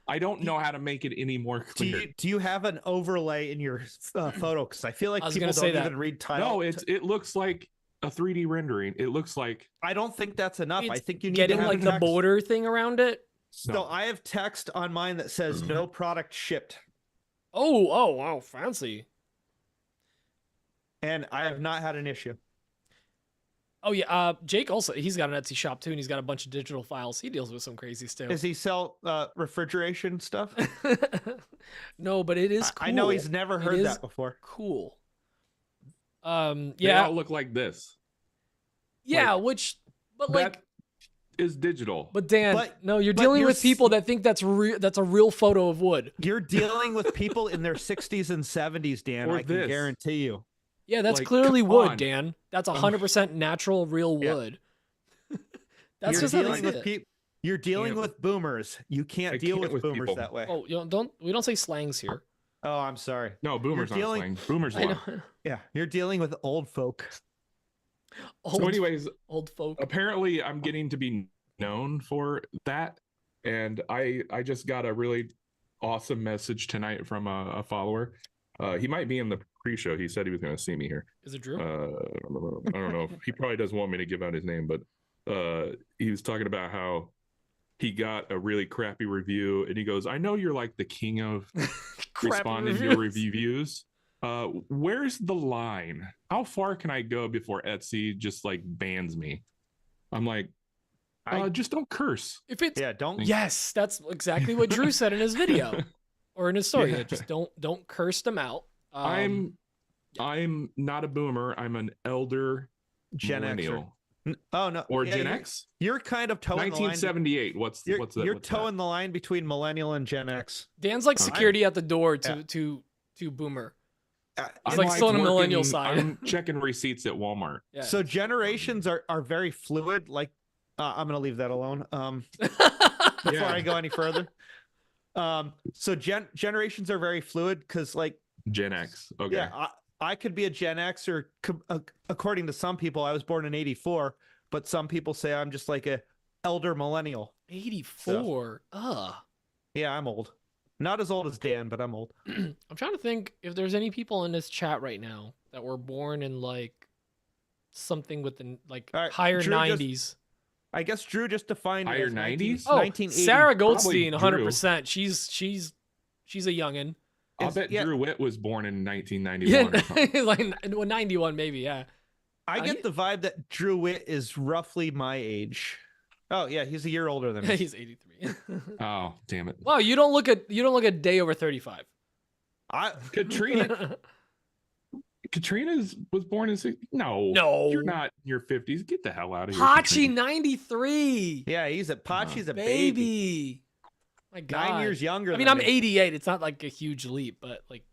I don't know how to make it any more clear. Do you have an overlay in your photo? Because I feel like I was people gonna say don't that. even read title. No, it looks like a 3D rendering. It looks like I don't think that's enough. I It's think you need getting to have like the text. border thing around it. So No. I have text on mine that says no product shipped, Oh, wow, fancy. and I have not had an issue. Oh yeah, Jake also, he's got an Etsy shop too, and he's got a bunch of digital files. He deals with some crazy stuff. Does he sell refrigeration stuff? No, but it is cool. I know he's never It heard is that before. cool. they Yeah, all look like this. yeah, like, but like, that is digital. but Dan, but- no, you're but dealing you're with people that think that's a real photo of wood. You're dealing with people in their 60s and 70s, Dan. Or I can this. guarantee you. Yeah, that's Like, clearly come wood, on. Dan. That's 100% natural, real Yeah. wood. That's You're just how they dealing see with it. people. You're dealing Can't- with boomers. You can't I deal can't with with boomers people. that way. Oh, we don't say slangs here. Oh, I'm sorry. No, boomers aren't dealing- slang. Boomers I love. know. Yeah, you're dealing with old folk. Old, So anyways, old folk. apparently I'm getting to be known for that, and I just got a really awesome message tonight from a follower. He might be in the pre-show. He said he was going to see me here. Is it Drew? I don't know. He probably doesn't want me to give out his name, but he was talking about how he got a really crappy review, and he goes, "I know you're like the king of Crappy responding to your reviews. Where's the line? How far can I go before Etsy just like bans me?" I'm like, just don't curse. If it's Yeah, don't. yes, that's exactly what Drew said in his video or in his story. Yeah. Just don't curse them out. I'm not a boomer. I'm an elder Gen Xer. millennial Oh no. or Yeah, Gen you're- X. You're kind of towing the line. 1978. What's that? You're What's that? towing the line between millennial and Gen X. Dan's like security at the door to Yeah. to boomer. Uh, It's I'm like still on the millennial working- side. I'm checking receipts at Walmart. Yeah. So generations are very fluid. Like, I'm gonna leave that alone. Before Yeah. I go any further. So generations are very fluid because, like, Gen X. Okay. yeah, I could be a Gen X, or according to some people, I was born in '84, but some people say I'm just like a elder millennial. 84. Yeah, I'm old. Not as old as Dan, but I'm old. I'm trying to think if there's any people in this chat right now that were born in like something with the like All right, higher Drew, just 90s. I guess Drew just defined it Higher as 90s? Oh, 1980. Sarah Probably Goldstein, Drew. 100%. She's a youngin. I'll Is- bet yeah. Drew Witt was born in Yeah, 1991 or something. like 91 maybe. Yeah. I get the vibe that Drew Witt is roughly my age. Oh yeah, he's a year older than me. He's 83. Oh, damn it. Wow, you don't look a day over 35. Katrina was born in no. No. You're not in your 50s. Get the hell out of here. Hachi Katrina. 93. Yeah, Pachi's a baby. Baby. My God. 9 years younger. I mean, than I'm me. 88. It's not like a huge leap, but like,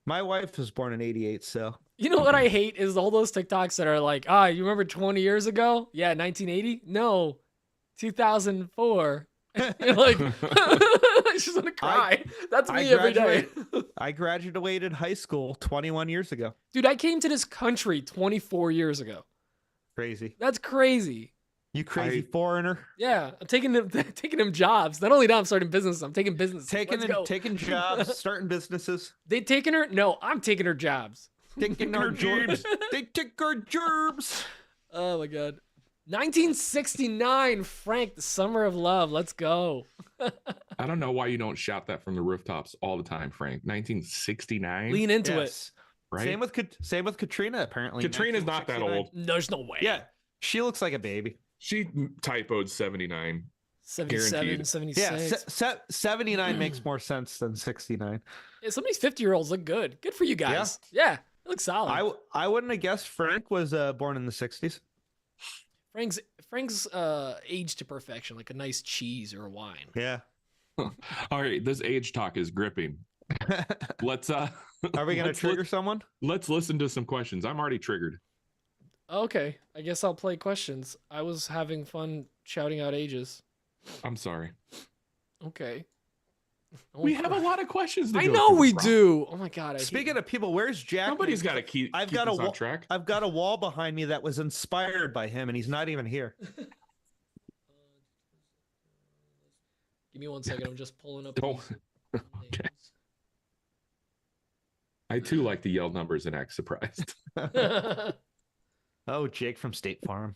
My wife was born in 88, so You know what I hate is all those TikToks that are like, you remember 20 years ago? Yeah, 1980? No, 2004. You're like, I just want to cry. That's me every day. I graduated high school 21 years ago. Dude, I came to this country 24 years ago. Crazy. That's crazy. You crazy foreigner. Yeah, I'm taking them jobs. Not only that, I'm starting business. I'm taking business. Taking jobs, starting businesses. They taking her? No, I'm taking her jobs. Taking our gerbs. They took our gerbs. Oh my God. 1969, Frank, the summer of love. Let's go. I don't know why you don't shout that from the rooftops all the time, Frank. 1969. Lean into Yes. right? Same with Katrina. Apparently, Katrina's not that 1969. old. There's no way. Yeah, she looks like a baby. She typoed 79. 77, Guaranteed. 76. Yeah, 79 makes more sense than 69. Yeah, some of these 50-year-olds look good. Good for you guys. Yeah, they look solid. I wouldn't have guessed Frank was born in the 60s. Frank's aged to perfection, like a nice cheese or a wine. Yeah. All right, this age talk is gripping. Let's Are we gonna let's trigger someone? Let's listen to some questions. I'm already triggered. Okay, I guess I'll play questions. I was having fun shouting out ages. I'm sorry. Okay. We have a lot of questions to I go know through, we bro. do. Oh my God. Speaking of people, where's Jack? Somebody's got to keep I've keep got us a on track. I've got a wall behind me that was inspired by him, and he's not even here. Give me 1 second. I'm just pulling up. Don't- these Okay. I too like to yell numbers and act surprised. names. Oh, Jake from State Farm.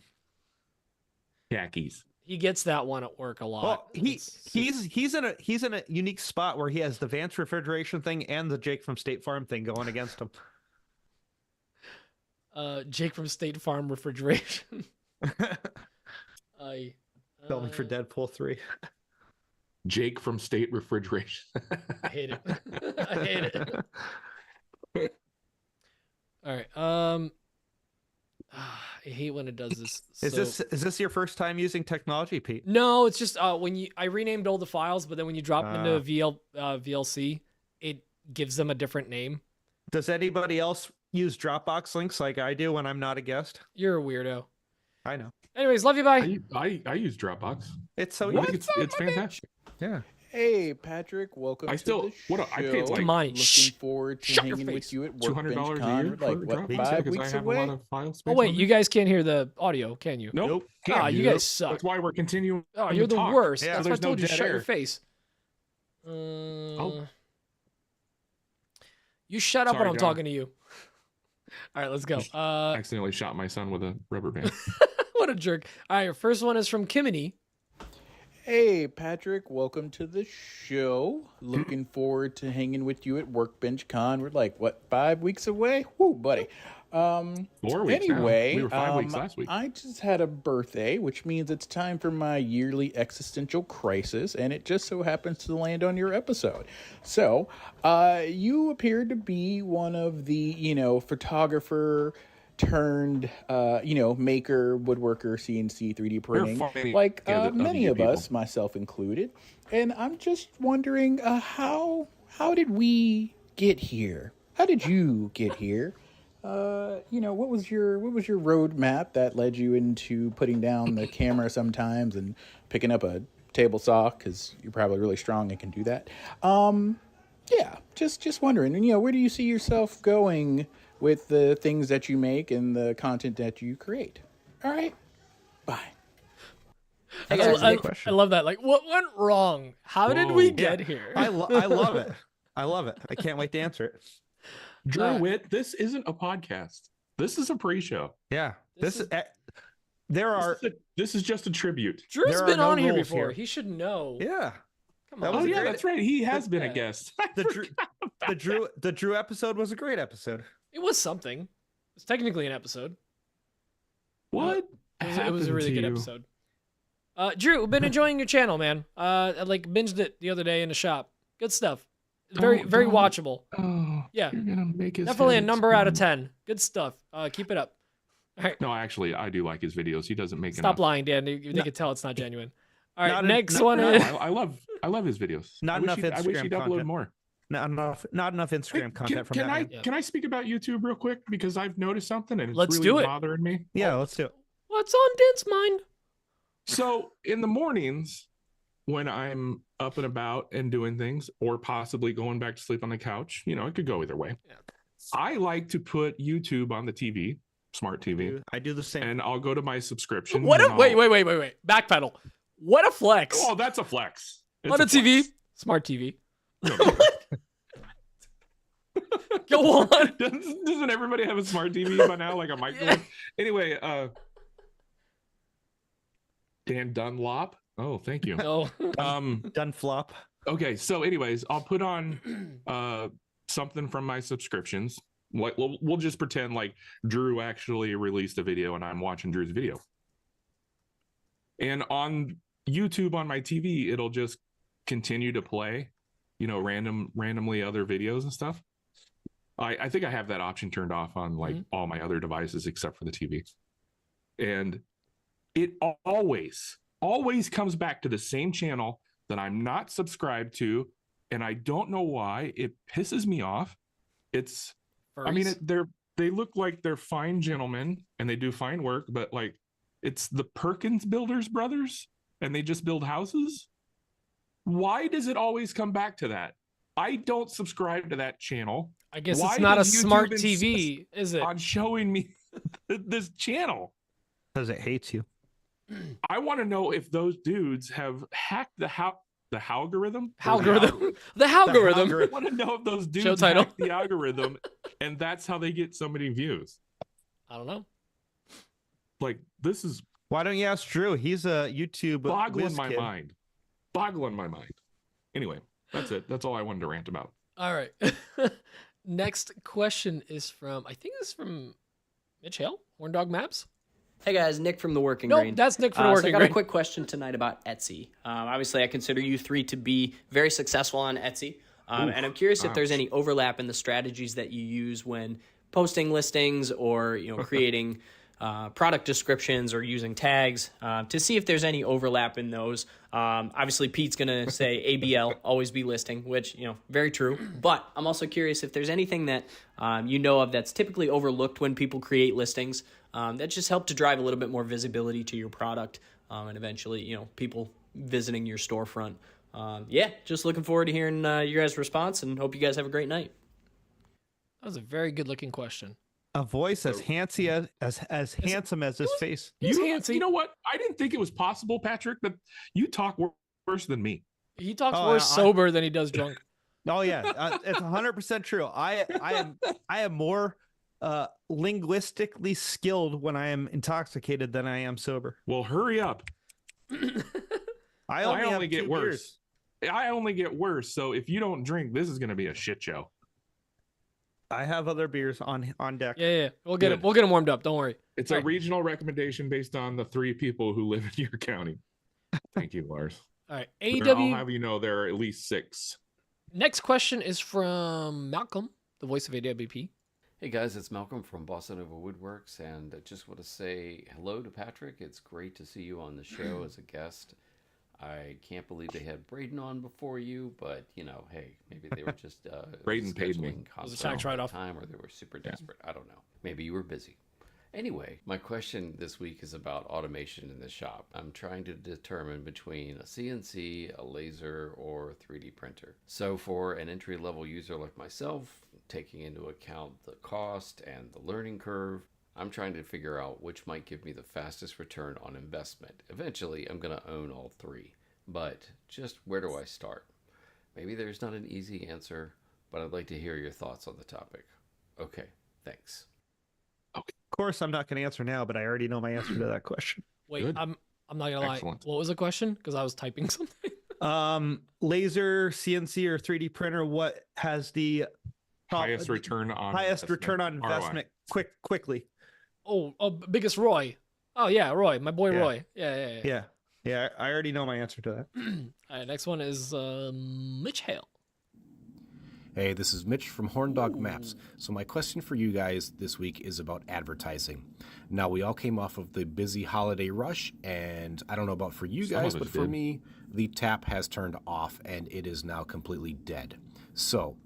Khakis. He gets that one at work a lot. Well, It's- he's in a unique spot where he has the Vance refrigeration thing and the Jake from State Farm thing going against him. Jake from State Farm Refrigeration. Filming for Deadpool 3. Jake from State Refrigeration. I hate it. I hate it. All right. I hate when it does this. Is this your first time using technology, Pete? No, it's just when I renamed all the files, but then when you drop them into VLC, it gives them a different name. Does anybody else use Dropbox links like I do when I'm not a guest? You're a weirdo. I know. Anyways, love you. Bye. I use Dropbox. It's so I think easy. it's fantastic. Yeah. Hey, Patrick, welcome I to still- the what a- I paid show. like- Mine. Looking Shh. forward to Shut your hanging face. with you at $200 Workbench a Con. year We're for like, what, Dropbox 5 because I weeks have a lot away? of file space. Oh wait, on you it. guys can't hear the audio, can you? Nope. Ah, Can't you do. guys suck. That's why we're continuing. Oh, to you're the talk. worst. Yeah, That's why I there's no told you dead shut your air. face. Oh. You shut up when Sorry, I'm John. talking to you. All right, let's go. Accidentally shot my son with a rubber band. What a jerk. All right, first one is from Kimini. Hey, Patrick, welcome to the show. Looking forward to hanging with you at Workbench Con. We're like, what, 5 weeks away? Whoo, buddy. 4 weeks. now. Anyway, We were 5 weeks last week. I just had a birthday, which means it's time for my yearly existential crisis, and it just so happens to land on your episode. So, you appeared to be one of the, photographer turned, maker, woodworker, CNC, 3D printing, funny. like Yeah, many you of people. us, myself included. And I'm just wondering, how did we get here? How did you get here? What was your roadmap that led you into putting down the camera sometimes and picking up a table saw because you're probably really strong and can do that? Yeah, just wondering. And where do you see yourself going with the things that you make and the content that you create? All right, bye. I, That's a I- good question. I love that. Like, what went wrong? How did we get here? I love it. I love it. I can't wait to answer it. Drew Witt, this isn't a podcast. This is a pre-show. Yeah. This is- This is just a tribute. Drew's there are been no on here rules before. here. He should know. Yeah. Come That on. was Oh a yeah, great- that's right. He has been a Yeah. guest. The Drew episode was a great episode. It was something. It's technically an episode. What? It was a really happened good to you? episode. Drew, been enjoying your channel, man. I like binged it the other day in the shop. Good stuff. Very Don't- watchable. Oh, Yeah. you're gonna make his Definitely a head number out of explode. 10. Good stuff. Keep it up. All right. No, actually, I do like his videos. He doesn't make Stop enough. lying, Dan. They can tell it's not genuine. All right, Not next no, one No, is I love his videos. Not enough I wish Instagram he'd upload content. more. Not enough Hey, Instagram content from can that I man. Yeah. can I speak about YouTube real quick because I've noticed something and it's Let's really do it. bothering me. Yeah, let's do it. what's on Dan's mind? So in the mornings when I'm up and about and doing things, or possibly going back to sleep on the couch, it could go either way. Yeah. I like to put YouTube on the TV, smart TV, I do the same. and I'll go to my subscription. What and a I'll- wait. Backpedal. What a flex. Oh, that's a flex. It's on a TV. flex. Smart TV. Go on. Doesn't everybody have a smart TV by now, like a microwave? Anyway, Dan Dunlop. Oh, thank you. No. Done flop. Okay, so anyways, I'll put on something from my subscriptions. Like we'll just pretend like Drew actually released a video and I'm watching Drew's video. And on YouTube on my TV, it'll just continue to play, randomly other videos and stuff. I think I have that option turned off on like all my other devices except for the TV. And it always comes back to the same channel that I'm not subscribed to, and I don't know why. It pisses me off. They look like they're fine gentlemen and they do fine work, but like it's the Perkins Builders brothers and they just build houses. Why does it always come back to that? I don't subscribe to that channel. I guess Why it's not a does YouTube smart insist TV, is it? on showing me this channel? Because it hates you. I want to know if those dudes have hacked the algorithm. Algorithm. The algorithm. I want to know if those dudes Show title. hacked the algorithm, and that's how they get so many views. I don't know. Like this is Why don't you ask Drew? He's a YouTube boggling whiz my kid. mind. Boggling my mind. Anyway, that's it. That's all I wanted to rant about. All right. Next question is from, I think this is from Mitch Hale, Horn Dog Maps. Hey guys, Nick from the Working Nope, Grain. that's Nick from the So I Working got Grain. a quick question tonight about Etsy. Obviously, I consider you three to be very successful on Etsy, and I'm curious if there's any overlap in the strategies that you use when posting listings or creating product descriptions or using tags to see if there's any overlap in those. Obviously, Pete's going to say ABL, always be listing, which, very true. But I'm also curious if there's anything that you know of that's typically overlooked when people create listings that just help to drive a little bit more visibility to your product and eventually, people visiting your storefront. Just looking forward to hearing your guys' response and hope you guys have a great night. That was a very good looking question. A voice as handsy as handsome as his face. He's handsy. You know what? I didn't think it was possible, Patrick, but you talk worse than me. He talks Oh, worse I- sober than he does drunk. Oh yeah, it's 100% true. I am more linguistically skilled when I am intoxicated than I am sober. Well, hurry up. I I have only get 2 worse. beers. I only get worse. So if you don't drink, this is going to be a shit show. I have other beers on deck. Yeah. We'll get Good. it. We'll get him warmed up. Don't worry. It's All a right. regional recommendation based on the 3 people who live in your county. Thank you, Lars. All right. I'll AW. have you know there are at least 6. Next question is from Malcolm, the voice of AWP. Hey guys, it's Malcolm from Boston Over Woodworks, and I just want to say hello to Patrick. It's great to see you on the show as a guest. I can't believe they had Braden on before you, but hey, maybe they were just Braden paid me. scheduling It was a conflicts tax at write-off. the time, or they were super desperate. I don't know. Maybe you were busy. Anyway, my question this week is about automation in the shop. I'm trying to determine between a CNC, a laser, or a 3D printer. So for an entry-level user like myself, taking into account the cost and the learning curve, I'm trying to figure out which might give me the fastest return on investment. Eventually, I'm going to own all 3. But just where do I start? Maybe there's not an easy answer, but I'd like to hear your thoughts on the topic. Okay, thanks. Of course, I'm not going to answer now, but I already know my answer to that question. Wait, Good. I'm not gonna lie. Excellent. What was the question? Because I was typing something. Laser, CNC, or 3D printer. What has the Highest return on highest return on ROI. investment? Quickly. Biggest Roy. Oh yeah, Roy, my boy Yeah. Roy. Yeah. Yeah, I already know my answer to that. All right, next one is Mitch Hale. Hey, this is Mitch from Horn Dog Maps. So my question for you guys this week is about advertising. Now, we all came off of the busy holiday rush, and I don't know about for you Some of guys, us but for did. me, the tap has turned off, and it is now completely dead. So,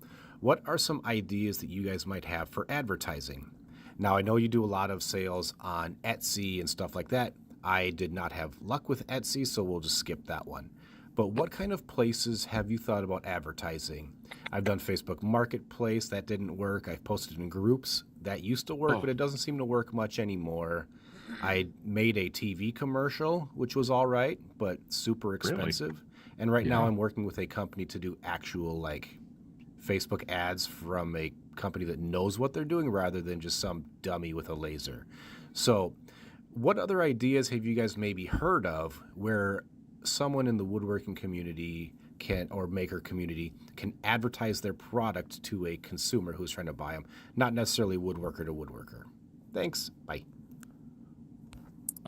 what are some ideas that you guys might have for advertising? Now, I know you do a lot of sales on Etsy and stuff like that. I did not have luck with Etsy, so we'll just skip that one. But what kind of places have you thought about advertising? I've done Facebook Marketplace. That didn't work. I've posted in groups. That used to work, Oh. but it doesn't seem to work much anymore. I made a TV commercial, which was all right, but super expensive. And right now Yeah. I'm working with a company to do actual Facebook ads from a company that knows what they're doing rather than just some dummy with a laser. So what other ideas have you guys maybe heard of where someone in the woodworking community or maker community can advertise their product to a consumer who's trying to buy them, not necessarily woodworker to woodworker? Thanks. Bye.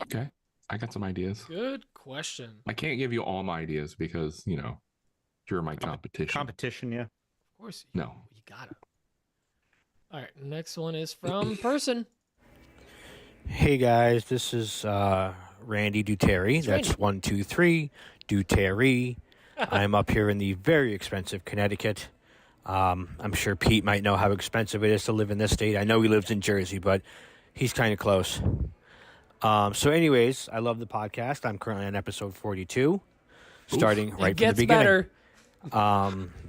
Okay, I got some ideas. Good question. I can't give you all my ideas because you're my competition. Competition, yeah. Of course, No. you gotta. All right, next one is from person. Hey guys, this is Randy Duteri. It's That's Randy. 123 Duteri. I'm up here in the very expensive Connecticut. I'm sure Pete might know how expensive it is to live in this state. I know he lives in Jersey, but he's kind of close. So anyways, I love the podcast. I'm currently on episode 42, starting right It from the gets beginning. better.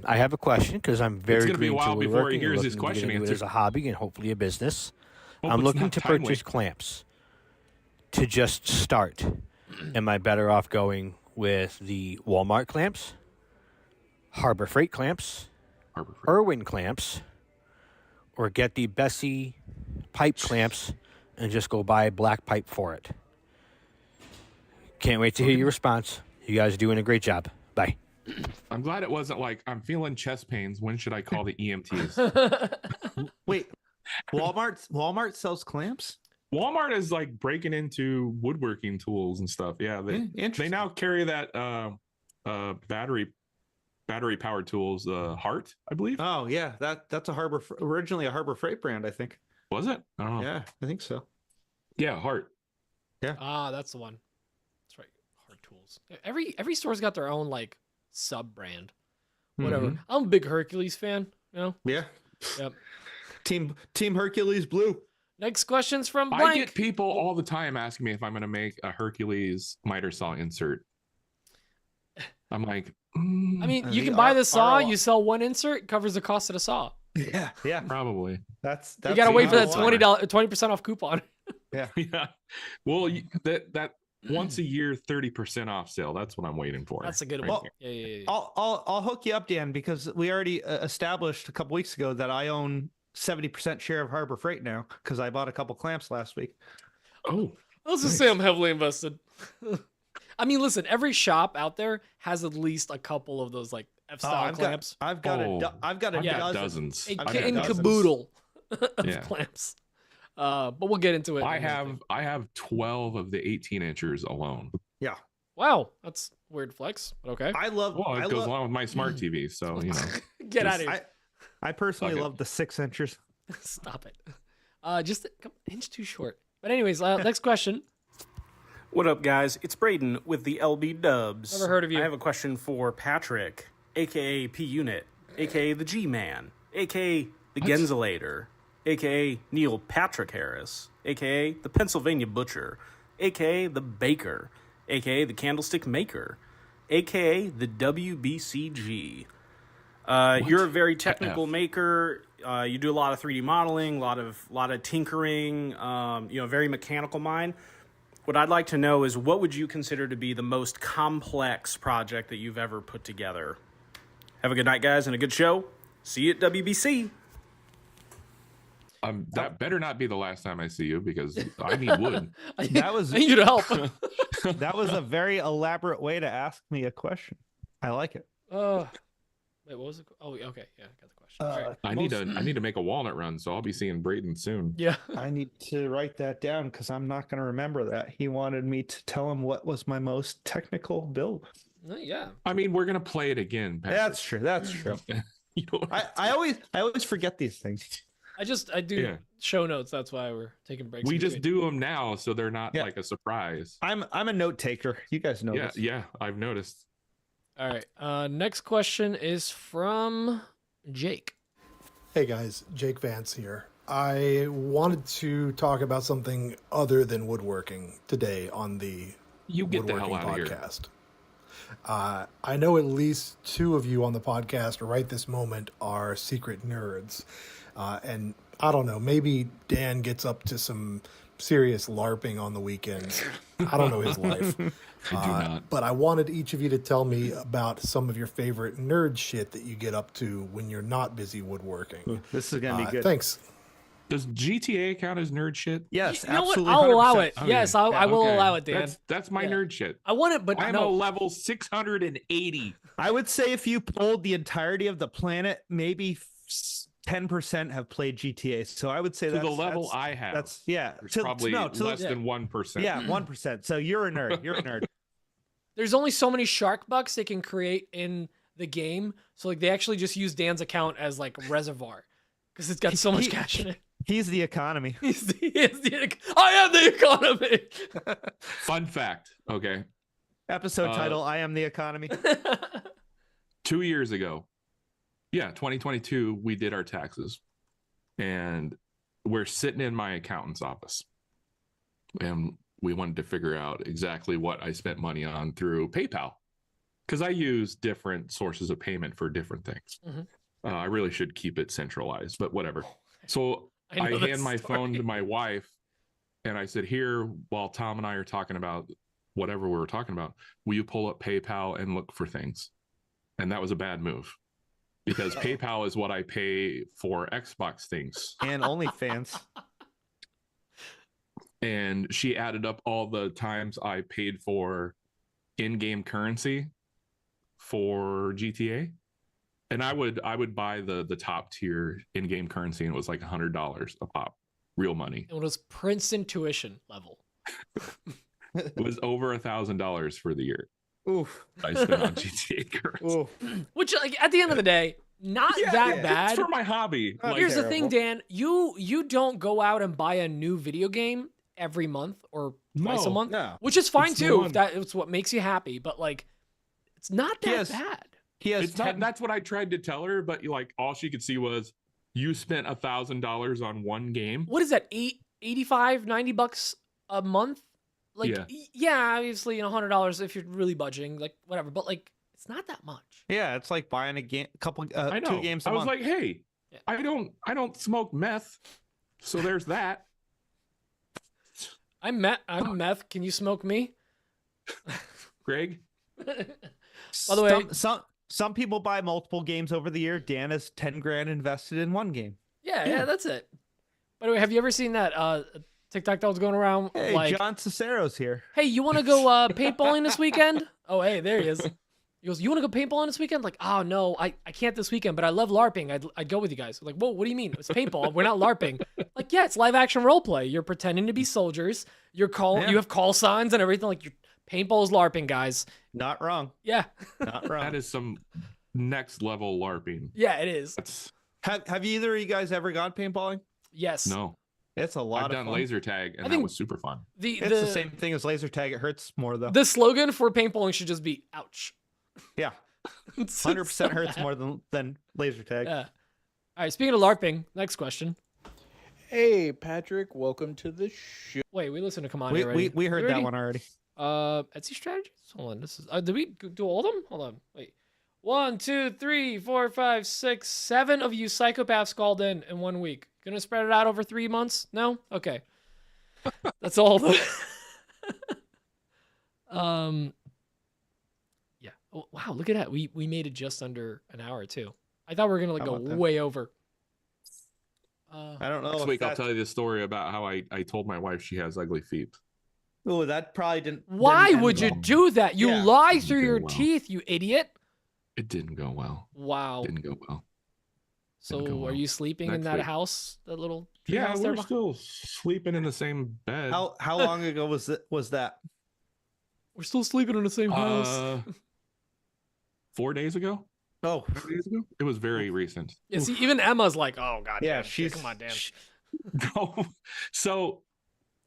I have a question because I'm very gonna be a green to while before he woodworking and hears his looking to question get into it answered. as a hobby and hopefully a business. Hope I'm it's looking not to timely. purchase clamps to just start. Am I better off going with the Walmart clamps, Harbor Freight clamps, Harbor Freight. Irwin clamps, or get the Bessie pipe clamps and just go buy black pipe for it? Can't wait to hear your response. You guys are doing a great job. Bye. I'm glad it wasn't like I'm feeling chest pains. When should I call the EMTs? Wait, Walmart sells clamps? Walmart is like breaking into woodworking tools and stuff. Yeah, they Interesting. now carry that battery powered tools. Heart, I believe. Oh yeah, that's originally a Harbor Freight brand, I think. Was it? I don't know. Yeah, I think so. Yeah, Heart. Ah, that's the one. That's right. Hard tools. Every store's got their own sub brand. Whatever. Mhm. I'm a big Hercules fan. Yeah. Yep. Team Hercules Blue. Next question's from I blank. get people all the time asking me if I'm going to make a Hercules miter saw insert. I'm like, I mean, you The can buy the saw. ROI. You sell one insert, covers the cost of the saw. Yeah. probably. That's You gotta the wait for that ROI. $20% off coupon. Yeah. Well, that once a year 30% off sale. That's what I'm waiting for. That's a good right one. here. Yeah. I'll hook you up, Dan, because we already established a couple weeks ago that I own 70% share of Harbor Freight now because I bought a couple clamps last week. Oh, Let's just say I'm heavily invested. I mean, listen, every shop out there has at least a couple of those F-style clamps. I've got Oh, I've got a I've got dozen. dozens. A I've got kit and dozens. caboodle of Yeah. clamps. But we'll get into it. I have 12 of the 18 inchers alone. Wow, that's weird flex, but okay. I love. Well, it I goes love. along with my smart TV, so Get out just- of here. I personally Fuck it. love the 6 inchers. Stop it. Just an inch too short. But anyways, next question. What up, guys? It's Braden with the LB Dubs. Never heard of you. I have a question for Patrick, aka P Unit, aka the G Man, aka the Genselator, aka Neil Patrick Harris, aka the Pennsylvania Butcher, aka the Baker, aka the Candlestick Maker, aka the WBCG. You're a very technical maker. You do a lot of 3D modeling, a lot of tinkering. Very mechanical mind. What I'd like to know is what would you consider to be the most complex project that you've ever put together? Have a good night, guys, and a good show. See you at WBC. that better not be the last time I see you because I need wood. That was I need you to help. that was a very elaborate way to ask me a question. I like it. Wait, what was it? Oh, okay. Yeah, I got the question. All right. I need to make a walnut run, so I'll be seeing Brayden soon. Yeah. I need to write that down because I'm not going to remember that. He wanted me to tell him what was my most technical build. Yeah. I mean, we're gonna play it again. Patrick. That's true. That's true. You know, I always forget these things. I do show notes. That's why we're taking breaks. we in just between. do them now, so they're not like a surprise. I'm a note taker. You guys know this. Yeah, I've noticed. All right. Next question is from Jake. Hey guys, Jake Vance here. I wanted to talk about something other than woodworking today on the You get the hell Woodworking out of here. podcast. I know at least 2 of you on the podcast right this moment are secret nerds. And I don't know, maybe Dan gets up to some serious LARPing on the weekends. I don't know his life. I do not. But I wanted each of you to tell me about some of your favorite nerd shit that you get up to when you're not busy woodworking. This is going to be good. Thanks. Does GTA count as nerd shit? Yes, You know what? absolutely. I'll allow 100%. it. Yes, I will Okay. allow it, Dan. That's my Yeah. nerd shit. I want it, but I'm no. a level 680. I would say if you polled the entirety of the planet, maybe 10% have played GTA. So I would say To that's the level that's, I have. That's yeah. There's probably less yeah. than 1%. Yeah, 1%. So you're a nerd. You're a nerd. There's only so many shark bucks they can create in the game. So like they actually just use Dan's account as like reservoir because it's got so much cash in it. He's the economy. I am the economy. Fun fact. Okay. Episode title: I am the economy. 2 years ago, 2022, we did our taxes, and we're sitting in my accountant's office, and we wanted to figure out exactly what I spent money on through PayPal, because I use different sources of payment for different things. Mm-hmm. I really should keep it centralized, but whatever. So I know that hand my story. phone to my wife, and I said, "Here, while Tom and I are talking about whatever we were talking about, will you pull up PayPal and look for things?" And that was a bad move, because PayPal is what I pay for Xbox things. And OnlyFans. And she added up all the times I paid for in-game currency for GTA. And I would buy the top tier in-game currency, and it was like $100 a pop, real money. It was Princeton tuition level. It was over $1,000 for the year Oof. I spent on GTA currency. Oof. Which like at the end of the day, not that bad. It's for my hobby. Not Like, Here's the thing, terrible. Dan. You don't go out and buy a new video game every month or twice a No, month, no. which is fine It's the too one. if that's what makes you happy. But like, it's not that Yes. bad. He has it's not, that's what I tried to tell her, but like all she could see was you spent $1,000 on one game. What is that? 85, 90 bucks a month? Like, Yeah. yeah, obviously, $100 if you're really budgeting, like whatever. But like, it's not that much. Yeah, it's like buying a game, couple, I know. 2 games a I was month. like, hey, Yeah. I don't smoke meth, so there's that. I'm meth. Can you smoke me? Greg, By the way, some people buy multiple games over the year. Dan has 10 grand invested in one game. yeah, that's it. By the way, have you ever seen that TikTok that was going around? Hey, like, John Cicero's here. hey, you want to go paintballing this weekend? Oh, hey, there he is. He goes, you want to go paintballing this weekend? Like, oh, no, I can't this weekend, but I love LARPing. I'd go with you guys. Like, whoa, what do you mean? It's paintball. We're not LARPing. Like, yeah, it's live action role play. You're pretending to be soldiers. You have call signs and everything. Like, paintball is LARPing, guys. Not wrong. Yeah. Not wrong. that is some next level LARPing. Yeah, it is. That's Have either of you guys ever gone paintballing? Yes. no. It's a lot I've of done fun. laser tag, and I that think- was super fun. It's the same thing as laser tag. It hurts more though. The slogan for paintballing should just be "ouch." Yeah, It's 100% so hurts bad. more than laser tag. Yeah. All right. Speaking of LARPing, next question. Hey, Patrick, welcome to the show. Wait, we listened to Come On We, already. we heard that Already? one already. Etsy strategies. Hold on. This is. Did we do all of them? Hold on. Wait. 1, 2, 3, 4, 5, 6, 7 of you psychopaths called in 1 week. Gonna spread it out over 3 months? No. Okay. That's all. Yeah. Oh, wow. Look at that. We made it just under an hour too. I thought we were gonna like How go about that? way over. I don't know. Next if week, I'll that- tell you this story about how I told my wife she has ugly feet. Oh, that probably didn't. Why didn't would end you well. do that? You Yeah. lie through your Well. teeth, you idiot. It didn't go well. Wow. Didn't go well. So go well. are you sleeping in Next that week. house? That little tree Yeah, house there? we're still sleeping in the same bed. How long ago was that? We're still sleeping in the same house. 4 days ago. Oh, 5 days ago. It was very recent. Yeah, see, even Emma's like, oh god. yeah, damn, come on, Dan. No. So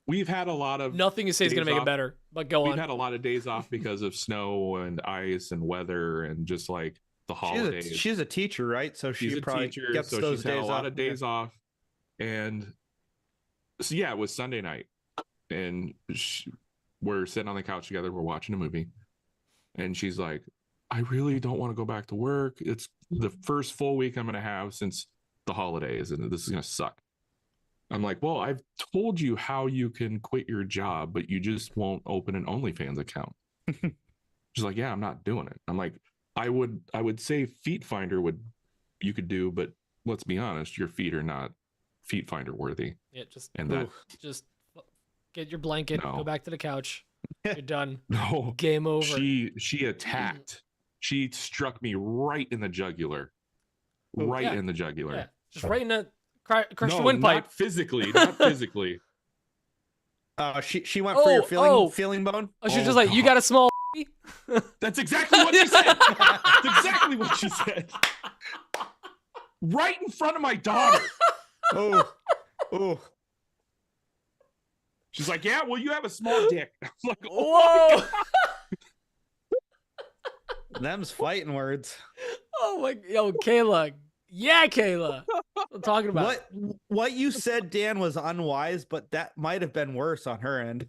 we've had a lot of Nothing you say is gonna days make off. it better. But go We've on. had a lot of days off because of snow and ice and weather and just like the holidays. she's a teacher, right? So She's she a probably teacher, gets so those she's had days a lot off. of days off. And so yeah, it was Sunday night, and we're sitting on the couch together. We're watching a movie, and she's like, "I really don't want to go back to work. It's the first full week I'm going to have since the holidays, and this is going to suck." I'm like, "Well, I've told you how you can quit your job, but you just won't open an OnlyFans account." She's like, "Yeah, I'm not doing it." I'm like, I would say Feet Finder you could do, but let's be honest, your feet are not Feet Finder worthy. Yeah, just get your blanket, No. go back to the couch. You're done. No. Game over. She attacked. She struck me right in the jugular. Right yeah. in the jugular. Yeah, just right in the crushed the No, windpipe. not physically. Not physically. She went for your feeling bone. Oh, she's Oh, just like, you God. got a small. That's exactly what she said. That's exactly what she said. Right in front of my daughter. Oh. She's like, "Yeah, well, you have a small dick." I'm like, Whoa. Them's fighting words. Oh my, yo, Kayla. Yeah, Kayla. I'm talking about. What you said, Dan, was unwise, but that might have been worse on her end.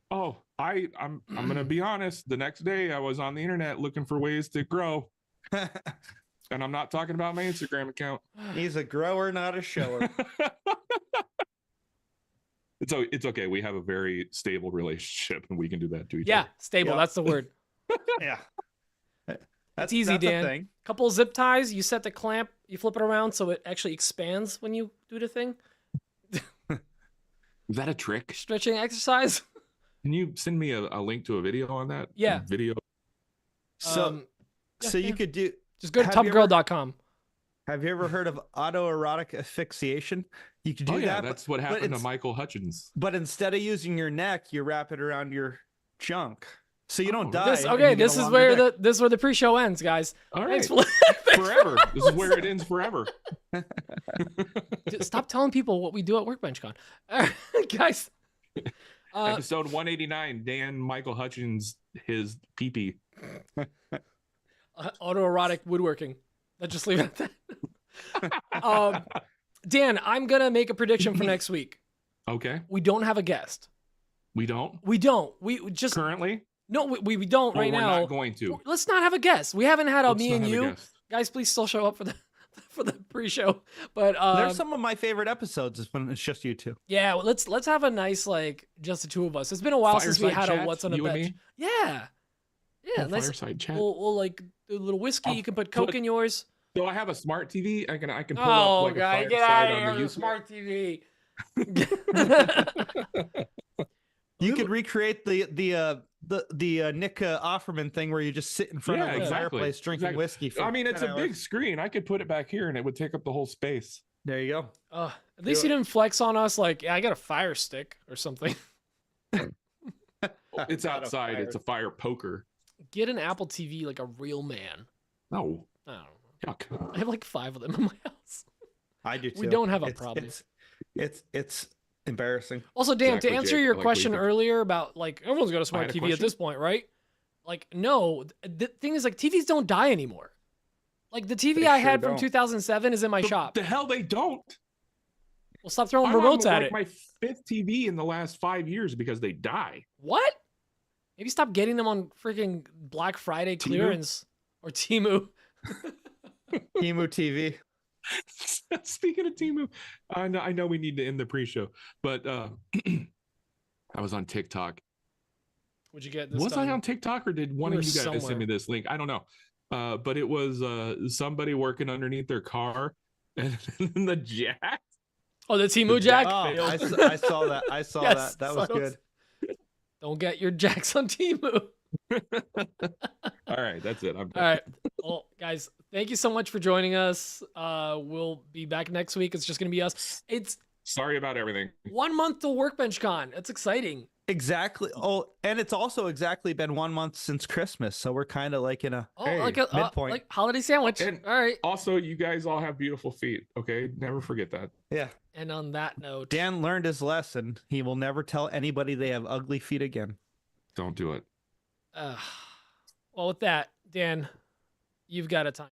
"Oh, I'm gonna be honest. The next day, I was on the internet looking for ways to grow, and I'm not talking about my Instagram account." He's a grower, not a shower. It's okay. We have a very stable relationship, and we can do that to each Yeah, other. stable. Yep. That's the word. Yeah. That's easy, a Dan. thing. Couple of zip ties. You set the clamp. You flip it around so it actually expands when you do the thing. Is that a trick? Stretching exercise. Can you send me a link to a video on that? Yeah. A video. So, yeah. you could do. Just go to Have you ever- tubgirl.com. Have you ever heard of autoerotic asphyxiation? You could do Oh yeah, that. that's what happened to Michael Hutchins. But instead of using your neck, you wrap it around your junk, so you don't die. This, and okay, you get this a is longer where dick. this is where the pre-show ends, guys. All right. Thanks for Forever. This is where it ends forever. Dude, stop telling people what we do at WorkbenchCon. All right, guys. Episode 189, Dan Michael Hutchins, his pee-pee. Autoerotic woodworking. Let's just leave it at that. Dan, I'm going to make a prediction for next week. Okay. We don't have a guest. We don't? We don't. We just... Currently? No, we don't right we're now. not going to. Let's not have a guest. We haven't had a Let's me not and have a you. guest. Guys, please still show up for the pre-show. But There's some of my favorite episodes is when it's just you two. yeah, well, let's have a nice like just the two of us. It's been a while since we Fireside had a chat, what's on a you and bench. me? Yeah. Yeah, nice. Fireside chat. We'll like do a little whiskey. You can put Coke in yours. So I have a smart TV. I can pull Oh, up like guy, a get out fireside of here on the with YouTube. smart TV. You could recreate the Nick Offerman thing where you just sit in front of the fireplace drinking whiskey. For I mean, it's 10 a hours. big screen. I could put it back here and it would take up the whole space. There you go. At least you didn't flex on us like, yeah, I got a fire stick or something. It's outside. It's a fire poker. Get an Apple TV like a real man. No. I don't know. Yuck. I have like 5 of them in my house. I do too. We don't have a It's- problem. It's embarrassing. Also, Dan, Exactly, to answer Jake. your I like what question you think. earlier about like everyone's got a smart had a TV at question? this point, right? Like, no, the thing is like TVs don't die anymore. Like the TV They I sure had from don't. 2007 is in my shop. The hell they don't. Well, stop throwing I'm on, remotes at like, it. my 5th TV in the last 5 years because they die. What? Maybe stop getting them on freaking Black Friday Temu? clearance or Temu. Emu TV. Speaking of Timu, I know we need to end the pre-show, but I was on TikTok. Would you get this? Was I on TikTok or did one You of were you guys somewhere. send me this link? I don't know. But it was somebody working underneath their car and then the jack. Oh, the Temu jack. Oh, I saw that. I saw Yes, that. That was so- good. Don't get your jacks on Temu. All right, that's it. I'm done. All right. Well, guys, thank you so much for joining us. We'll be back next week. It's just gonna be us. It's Sorry about everything. 1 month till Workbench Con. It's exciting. Exactly. Oh, and it's also exactly been 1 month since Christmas, so we're kind of like in a Oh, Hey, like a midpoint. like holiday sandwich. And- All right. Also, you guys all have beautiful feet. Okay, never forget that. yeah. And on that note, Dan learned his lesson. He will never tell anybody they have ugly feet again. Don't do it. well, with that, Dan, you've got a time.